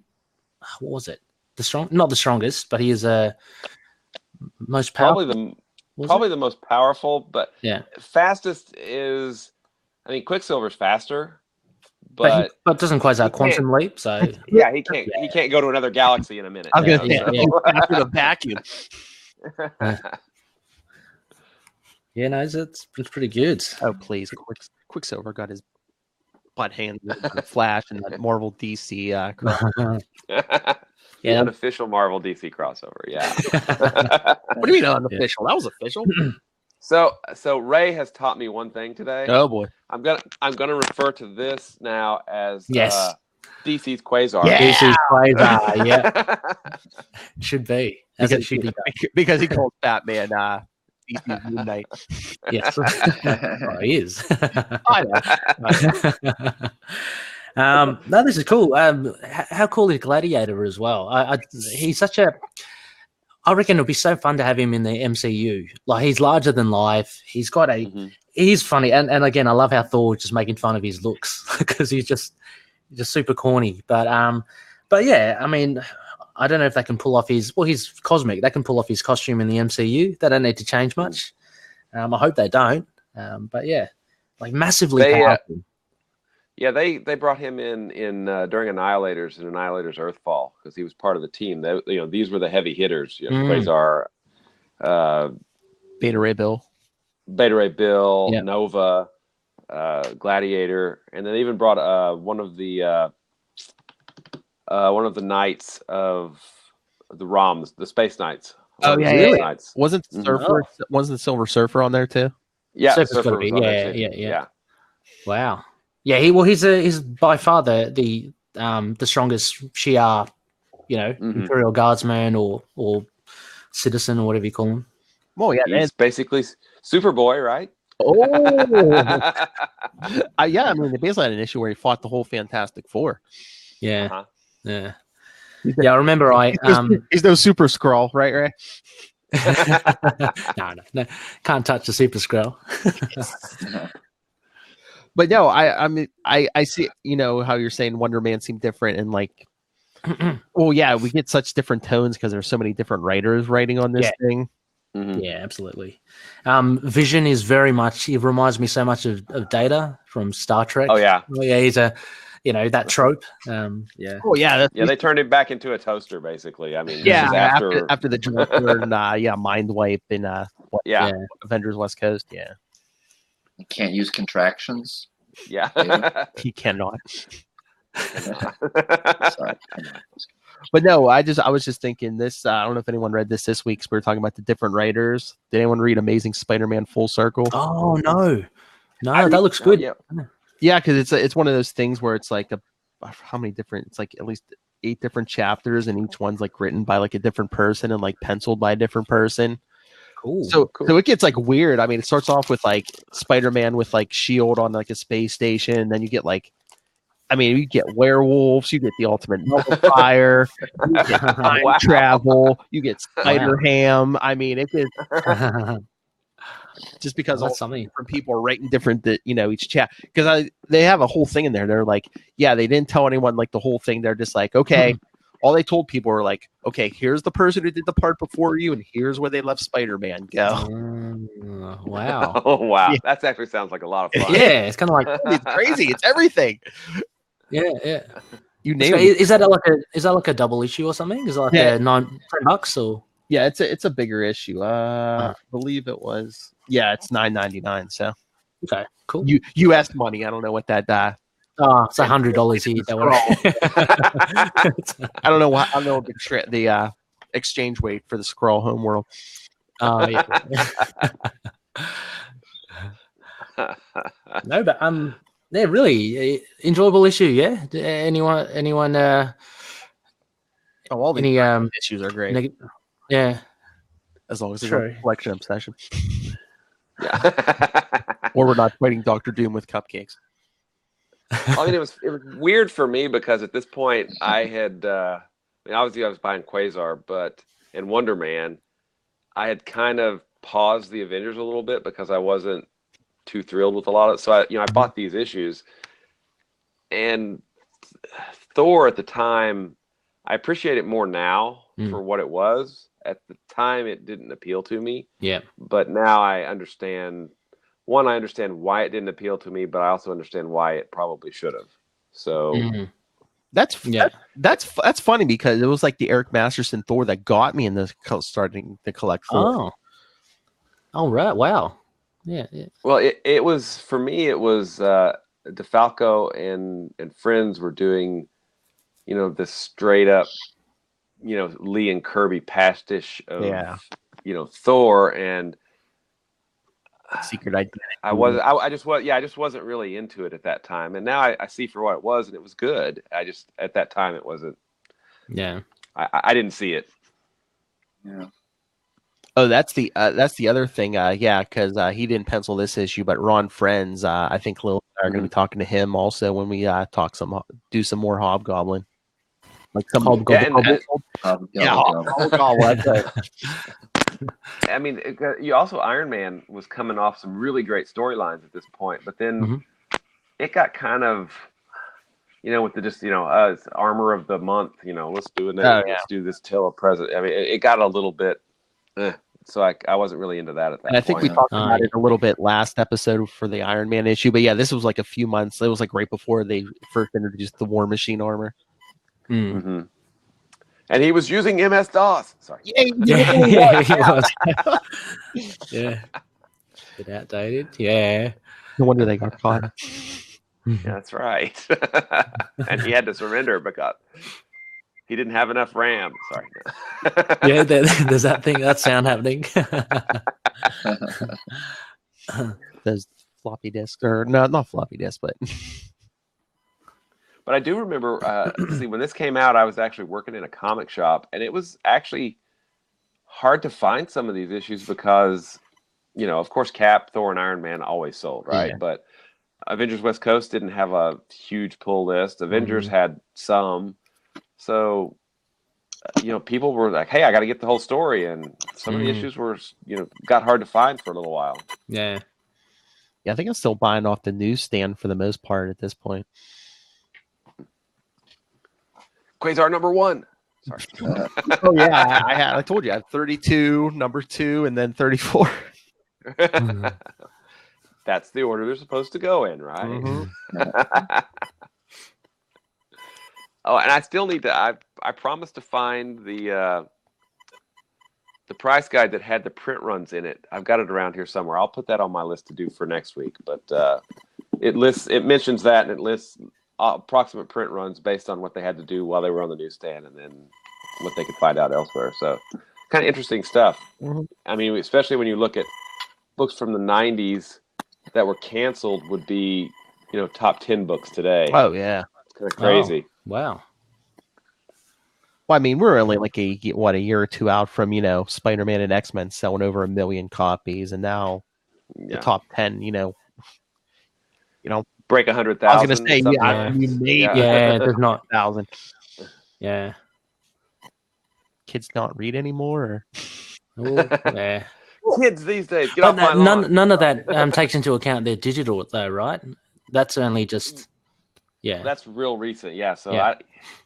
what was it? Not the strongest, but he is most powerful. Probably the most powerful, but yeah, fastest is. I mean, Quicksilver's faster, but but doesn't Quasar quantum leap. So yeah, he can't go to another galaxy in a minute. I was gonna Yeah, say after the vacuum. yeah, no, it's pretty good. Oh please, Quicksilver got his butt handed by the Flash and that Marvel DC. The unofficial Marvel DC crossover. Yeah. What do you mean unofficial? That was official. So Ray has taught me one thing today. Oh boy. I'm gonna refer to this now as Yes. DC's Quasar. Yeah. DC's Quasar, yeah. Should be. As it should be. Because he calls Batman DC's Midnight. Yes. Oh, he is. I know. No, this is cool. How cool is Gladiator as well? He's such a. I reckon it'll be so fun to have him in the MCU. Like, he's larger than life. He's got he's funny, and again, I love how Thor's just making fun of his looks because he's just super corny. But yeah, I mean, I don't know if they can pull off he's cosmic. They can pull off his costume in the MCU. They don't need to change much. I hope they don't. But yeah, like massively powerful. Yeah, they brought him in during Annihilators and Annihilators Earthfall because he was part of the team. These were the heavy hitters. Quasar, Beta Ray Bill, yep. Nova, Gladiator, and then they even brought one of the knights of the ROM, the Space Knights. Oh yeah, really? Knights. Wasn't the Silver Surfer on there too? Yeah, Surfer was on there too. Yeah. Wow. Yeah, he's by far the strongest Shi'ar, Imperial Guardsman or citizen or whatever you call him. Oh yeah, he's basically Superboy, right? Oh, yeah. I mean, they basically had an issue where he fought the whole Fantastic Four. Yeah, yeah. I remember. He's no Super Skrull, right? Ray? No, can't touch the Super Skrull. But no, I mean, I see, how you're saying Wonder Man seemed different and like, well, yeah, we get such different tones because there's so many different writers writing on this thing. Mm-hmm. Yeah, absolutely. Vision is very much, he reminds me so much of Data from Star Trek. Oh, yeah. He's that trope. Yeah. Oh, yeah. They turned him back into a toaster, basically. I mean, yeah, after the Joker and, Mind Wipe and Avengers West Coast, yeah. You can't use contractions. Yeah. He cannot. Sorry. But no, I was just thinking this. I don't know if anyone read this week. Because we were talking about the different writers. Did anyone read Amazing Spider-Man Full Circle? Oh no, that looks good. Yeah, because it's one of those things where it's like how many different? It's like at least 8 different chapters, and each one's like written by like a different person and like penciled by a different person. Cool. So it gets like weird. I mean, it starts off with like Spider-Man with like Shield on like a space station, and then you get like, you get werewolves, you get the Ultimate Nullifier, you get time travel, you get Spider-Ham. I mean, it gets just because all different people are writing different, each chat. Because they have a whole thing in there. They're like, they didn't tell anyone like the whole thing. They're just like, okay. All they told people were like, okay, here's the person who did the part before you, and here's where they left Spider-Man. Go. Wow. Oh, wow. Yeah. That actually sounds like a lot of fun. Yeah, it's kind of like it's crazy. It's everything. Yeah. You name it. Is that like a double issue or something? Is it like a $9 or? Yeah, it's a bigger issue. I believe it was. Yeah, it's $9.99. So okay, cool. U.S. money. I don't know what that. It's $100 here. I don't know what. I don't know the exchange rate for the Skrull homeworld. Oh yeah. No, but they're really enjoyable issue. Yeah. Anyone? All the issues are great. Yeah. As long as it's a collection obsession. Yeah. Or we're not fighting Dr. Doom with cupcakes. It was weird for me because at this point I had obviously I was buying Quasar, but in Wonder Man I had kind of paused the Avengers a little bit because I wasn't too thrilled with a lot of it. So I bought these issues, and Thor at the time I appreciate it more now for what it was. At the time, it didn't appeal to me. Yeah. But now I understand. One, I understand why it didn't appeal to me, but I also understand why it probably should have. So that's funny because it was like the Eric Masterson Thor that got me into starting to collect Thor. Oh, right. Wow. Yeah. Well, it was for me. It was DeFalco and friends were doing, this straight up, Lee and Kirby pastiche of, Thor, and Secret Identity. I just wasn't really into it at that time, and now I see for what it was, and it was good. At that time it wasn't. Yeah. I didn't see it. Yeah. Oh, that's the other thing. Because he didn't pencil this issue, but Ron Friends, I think Lil and I are going to be talking to him also when we do some more Hobgoblin. Like some Hobgoblin. Hobgoblin. I mean, you also Iron Man was coming off some really great storylines at this point, but then it got kind of, with the just it's armor of the month. Let's do it. Let's do this till a present. I mean, it got a little bit. So I wasn't really into that at that point. I think we talked about it a little bit last episode for the Iron Man issue, but yeah, this was like a few months. It was like right before they first introduced the War Machine armor. Mm-hmm. And he was using MS-DOS. Sorry. Yeah, he was. Yeah. Bit outdated. Yeah. No wonder they got caught. Yeah, that's right. And he had to surrender because he didn't have enough RAM. Sorry. Yeah, there's that sound happening. Those floppy disks, or no, not floppy disks, but. But I do remember, when this came out, I was actually working in a comic shop, and it was actually hard to find some of these issues because, of course, Cap, Thor, and Iron Man always sold, right? Yeah. But Avengers West Coast didn't have a huge pull list. Avengers had some. So, people were like, hey, I got to get the whole story. And some of the issues were, got hard to find for a little while. Yeah. Yeah, I think I'm still buying off the newsstand for the most part at this point. Quasar #1. Sorry. Oh yeah, I told you I had 32, number 2, and then 34. That's the order they're supposed to go in, right? Mm-hmm. Oh, and I still need to. I promised to find the price guide that had the print runs in it. I've got it around here somewhere. I'll put that on my list to do for next week. But it mentions that, and it lists approximate print runs based on what they had to do while they were on the newsstand, and then what they could find out elsewhere. So, kind of interesting stuff. Mm-hmm. I mean, especially when you look at books from the '90s that were canceled, would be top 10 books today. Oh yeah, it's kind of crazy. Oh, wow. Well, I mean, we're only like a year or two out from Spider-Man and X-Men selling over 1 million copies, and now the top 10, break 100,000. I was going to say, there's not 1,000. Yeah, kids not read anymore. Yeah, kids these days. None of that takes into account their digital, though, right? That's only just. Yeah, that's real recent. Yeah, so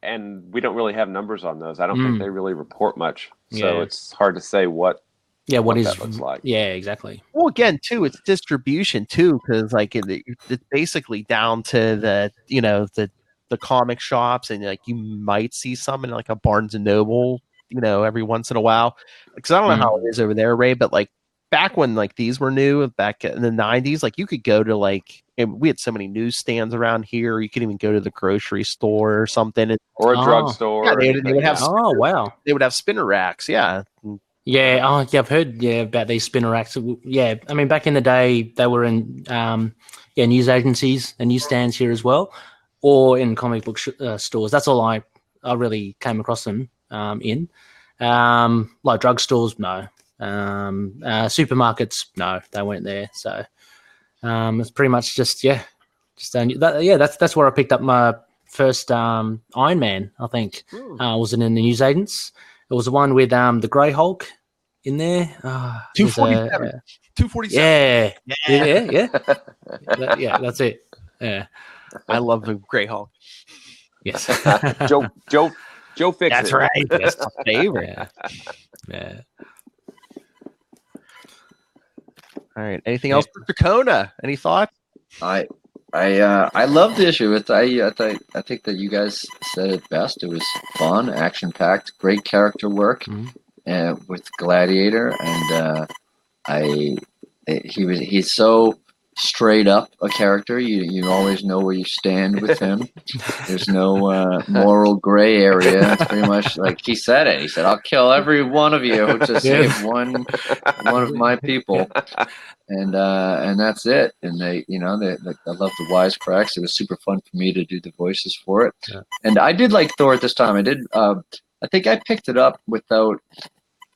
and we don't really have numbers on those. I don't think they really report much, so it's hard to say what. Yeah, what that looks like. Yeah, exactly. Well, again, too, it's distribution too, because like it's basically down to the comic shops, and like you might see some in like a Barnes and Noble, every once in a while. Because I don't know how it is over there, Ray, but like back when like these were new, back in the '90s, like you could go to and we had so many newsstands around here. You could even go to the grocery store or something, or a drugstore. Yeah, they would have. Wow! They would have spinner racks. Yeah. Yeah. I've heard about these spinner racks. Yeah, I mean, back in the day, they were in news agencies and newsstands here as well, or in comic book stores. That's all I really came across them in. Like drugstores, no. Supermarkets, no, they weren't there. So it's pretty much just that's where I picked up my first Iron Man. I think was it in the newsagents? It was the one with the Grey Hulk in there. 247. 247. Yeah, that's it. Yeah, I love the Grey Hulk. Yes, Joe Fix That's It. right. That's my favorite. Yeah. All right. Anything else for Kona? Any thoughts? I love the issue. I think that you guys said it best. It was fun, action packed, great character work, with Gladiator, and he's so straight up a character. You always know where you stand with him. There's no moral gray area. It's pretty much like he said it. He said, "I'll kill every one of you to save one of my people." And that's it. And I love the wisecracks. It was super fun for me to do the voices for it. Yeah. And I did like Thor at this time. I did. I think I picked it up without.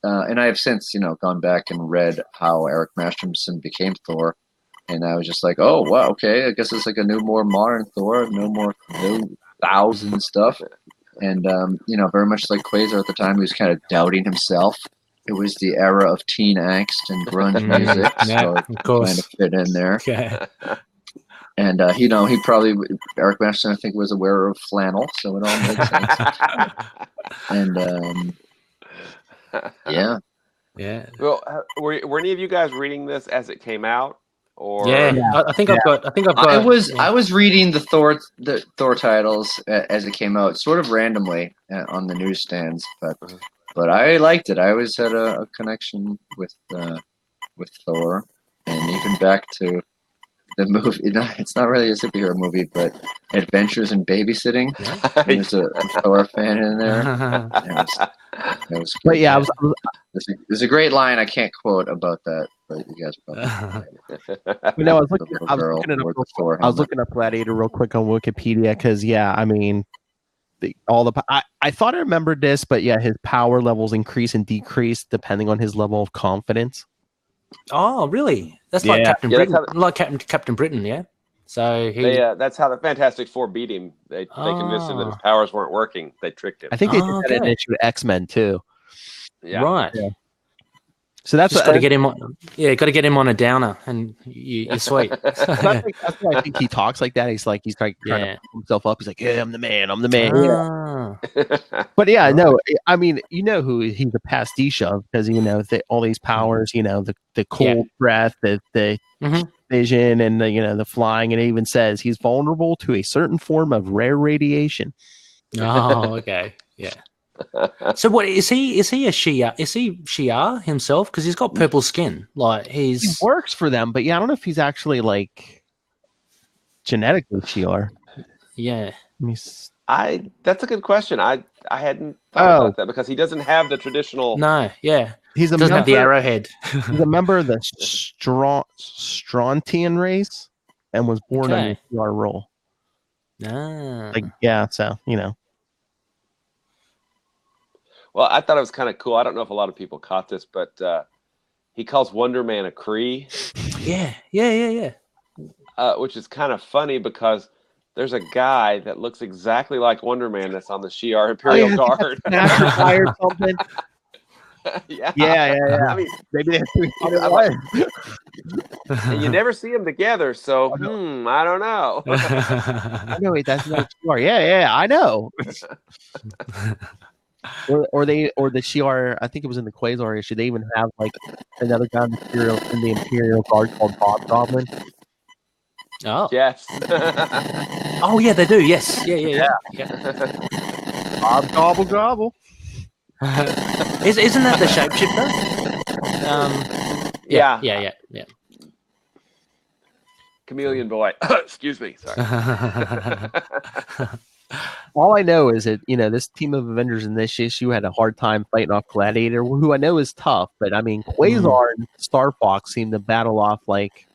And I have since gone back and read how Eric Masterson became Thor. And I was just like, oh wow, okay. I guess it's like a new, more modern Thor. No more thousand stuff. And very much like Quasar at the time, he was kind of doubting himself. It was the era of teen angst and grunge music, so it kind of fit in there. Okay. And he probably Eric Masterson, I think, was a wearer of flannel, so it all made sense. And yeah. Well, were any of you guys reading this as it came out? Or I think I've got. I was reading the Thor titles as it came out, sort of randomly on the newsstands, but I liked it. I always had a connection with Thor, and even back to the movie. It's not really a superhero movie, but Adventures in Babysitting. There's a Thor fan in there. That was cool. But yeah, there's a great line I can't quote about that, but you guys probably. I was looking up Gladiator real quick on Wikipedia because I mean. I thought I remembered this, but his power levels increase and decrease depending on his level of confidence. Oh, really? That's like Captain Britain, Captain Britain, yeah. So that's how the Fantastic Four beat him. They convinced him that his powers weren't working. They tricked him. I think they did that in issue X-Men too. Yeah. Right. Yeah. So that's got to get him on. Yeah, got to get him on a downer, and you're sweet. That's why I think he talks like that. He's trying to pump himself up. He's like, "Yeah, I'm the man. I'm the man." Yeah. But no, I mean, who he's a pastiche of because all these powers, the cold breath, the vision, and the flying, and it even says he's vulnerable to a certain form of rare radiation. Oh, okay, yeah. So what is he? Is he a Shi'ar? Is he Shi'ar himself? Because he's got purple skin. Like he works for them, but I don't know if he's actually like genetically Shi'ar. Yeah, that's a good question. I hadn't thought about that because he doesn't have the traditional. No, yeah, he doesn't have the arrowhead. He's a member of the Strontian race and was born in a Shi'ar role. So Well, I thought it was kind of cool. I don't know if a lot of people caught this, but he calls Wonder Man a Kree. Yeah. Which is kind of funny because there's a guy that looks exactly like Wonder Man that's on the Shi'ar Imperial Guard. Or something. Yeah. I mean, maybe they and you never see them together, so I don't know. I know that's not Shi'ar. Yeah, I know. Or the Shi'ar, I think it was in the Quasar issue. They even have like another guy in the Imperial Guard called Bob Goblin. Oh yes. Oh yeah, they do. Yes. Yeah. Bob Gobble. Isn't that the shapeshifter? Yeah. Chameleon Boy. Excuse me. Sorry. All I know is that this team of Avengers in this issue had a hard time fighting off Gladiator, who I know is tough, but I mean Quasar and Star Fox seemed to battle off like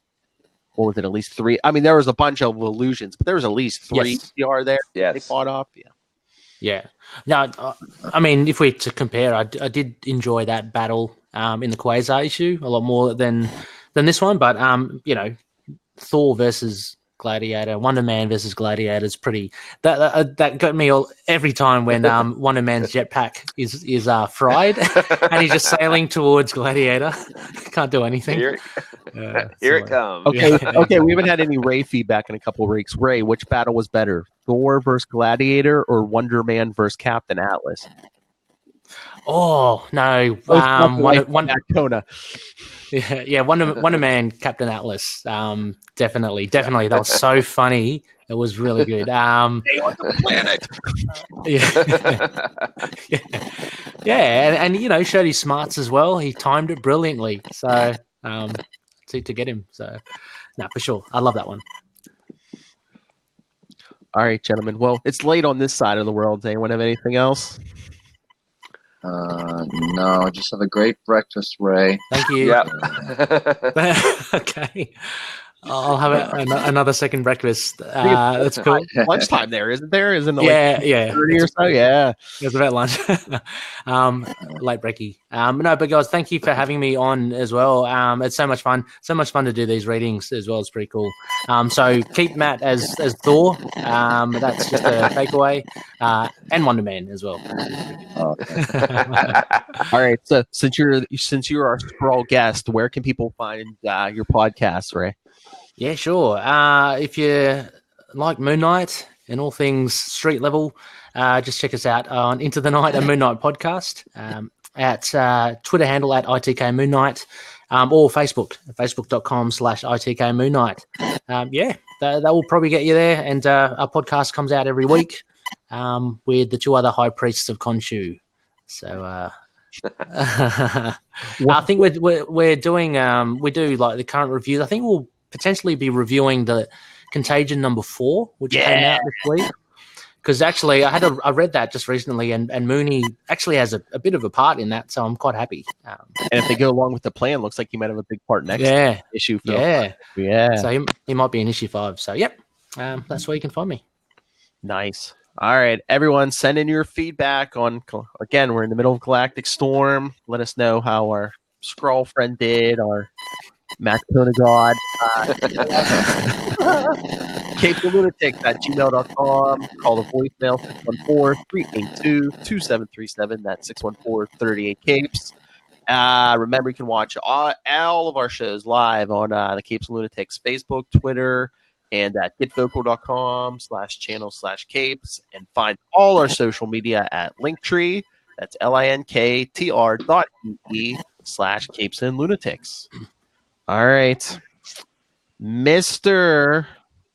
what was it, at least 3? I mean, there was a bunch of illusions, but there was at least 3 CR there. Yes. They fought off. Yeah. Now, I mean, if we're to compare, I did enjoy that battle in the Quasar issue a lot more than this one, but Thor versus Gladiator, Wonder Man versus Gladiator is pretty. That got me every time when Wonder Man's jetpack is fried and he's just sailing towards Gladiator. Can't do anything. Here it comes. Okay. We haven't had any Ray feedback in a couple of weeks. Ray, which battle was better, Thor versus Gladiator or Wonder Man versus Captain Atlas? Oh no! Kona. Yeah. Wonder Man, Captain Atlas. Definitely. That was so funny. It was really good. Stay on the planet. Yeah, and showed his smarts as well. He timed it brilliantly. So to get him. So no, for sure. I love that one. All right, gentlemen. Well, it's late on this side of the world. Does anyone have anything else? No, just have a great breakfast, Ray. Thank you. Yep. Okay. I'll have another second breakfast. That's cool. Lunchtime there, isn't there? Isn't it Yeah. 30 or so? Yeah. It's about lunch. Late brekkie. No, but guys, thank you for having me on as well. It's so much fun. So much fun to do these readings as well. It's pretty cool. So keep Matt as Thor. That's just a takeaway. And Wonder Man as well. All right. So since you're our sprawl guest, where can people find your podcast, Ray? Yeah, sure. If you like Moon Knight and all things street level, just check us out on Into the Night, a Moon Knight podcast, at Twitter handle at ITK Moon Knight, or facebook.com/ITK Moon Knight. That will probably get you there. And our podcast comes out every week with the two other high priests of Khonshu. So I think we're doing we do like the current reviews. I think we'll potentially be reviewing the Contagion #4, which came out this week. Because actually, I read that just recently, and Mooney actually has a bit of a part in that, so I'm quite happy. And if they go along with the plan, looks like he might have a big part next issue. Yeah. So he might be in issue 5. So that's where you can find me. Nice. All right, everyone, send in your feedback on. Again, we're in the middle of Galactic Storm. Let us know how our Skrull friend did, our Matt God. capethelunatics@gmail.com. Call the voicemail 614-382-2737. That's 614-38-CAPES. Remember, you can watch all of our shows live on the Capes and Lunatics Facebook, Twitter, and at getvocal.com/channel/capes. And find all our social media at Linktree. That's linktr.ee/Capes and Lunatics. All right. Mr.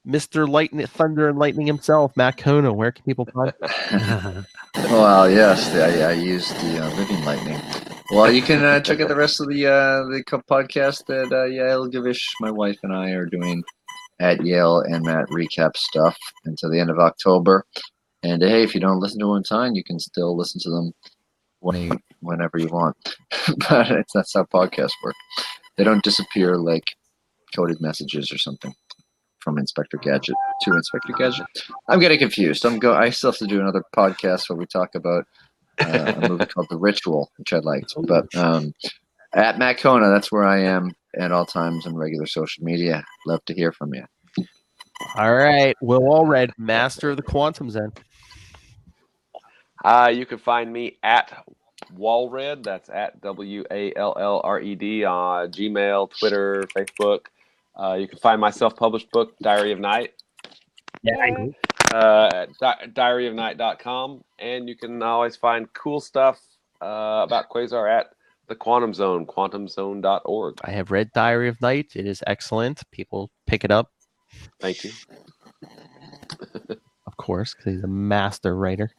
Lightning, Thunder and Lightning himself, Matt Kona, where can people find him? Well, yes, I used the Living Lightning. Well, you can check out the rest of the podcast that Yael Gavish, my wife, and I are doing at Yale and Matt recap stuff until the end of October. And hey, if you don't listen to them on time, you can still listen to them whenever you want. But that's how podcasts work. They don't disappear like coded messages or something from Inspector Gadget to Inspector Gadget. I'm getting confused. I still have to do another podcast where we talk about a movie called The Ritual, which I liked. But at Matt Kona, that's where I am at all times on regular social media. Love to hear from you. All right. Will Allred, Master of the Quantum Zen. You can find me at Wallred. That's at WALLRED on Gmail, Twitter, Facebook. You can find my self-published book, Diary of Night, at diaryofnight.com. And you can always find cool stuff about Quasar at the Quantum Zone, quantumzone.org. I have read Diary of Night. It is excellent. People pick it up. Thank you. Of course, because he's a master writer.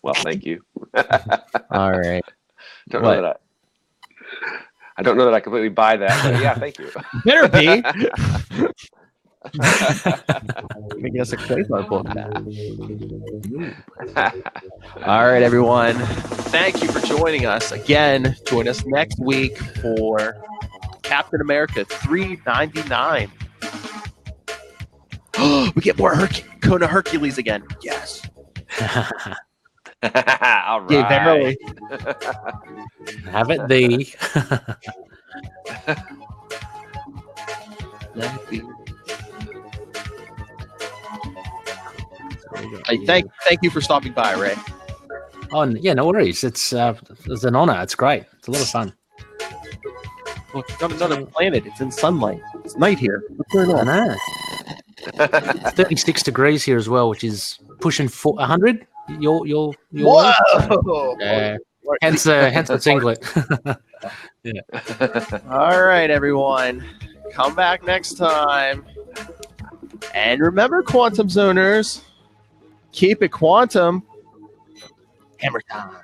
Well, thank you. All right. I don't know that I completely buy that, but yeah, thank you. Better be. Making us a Quasar book now. All right, everyone. Thank you for joining us. Again, join us next week for Captain America 399. We get more Kona Hercules again. Yes. All right. Yeah, verily. Have it thee. Hey, thank you for stopping by, Ray. Oh yeah, no worries. It's an honor. It's great. It's a lot of fun. Look, it's on another planet. It's in sunlight. It's night here. What's going I on? know. It's 36 degrees here as well, which is pushing 100. You're Whoa! Yeah. Hence the singlet. All right, everyone. Come back next time. And remember, Quantum Zoners, keep it quantum. Hammer time.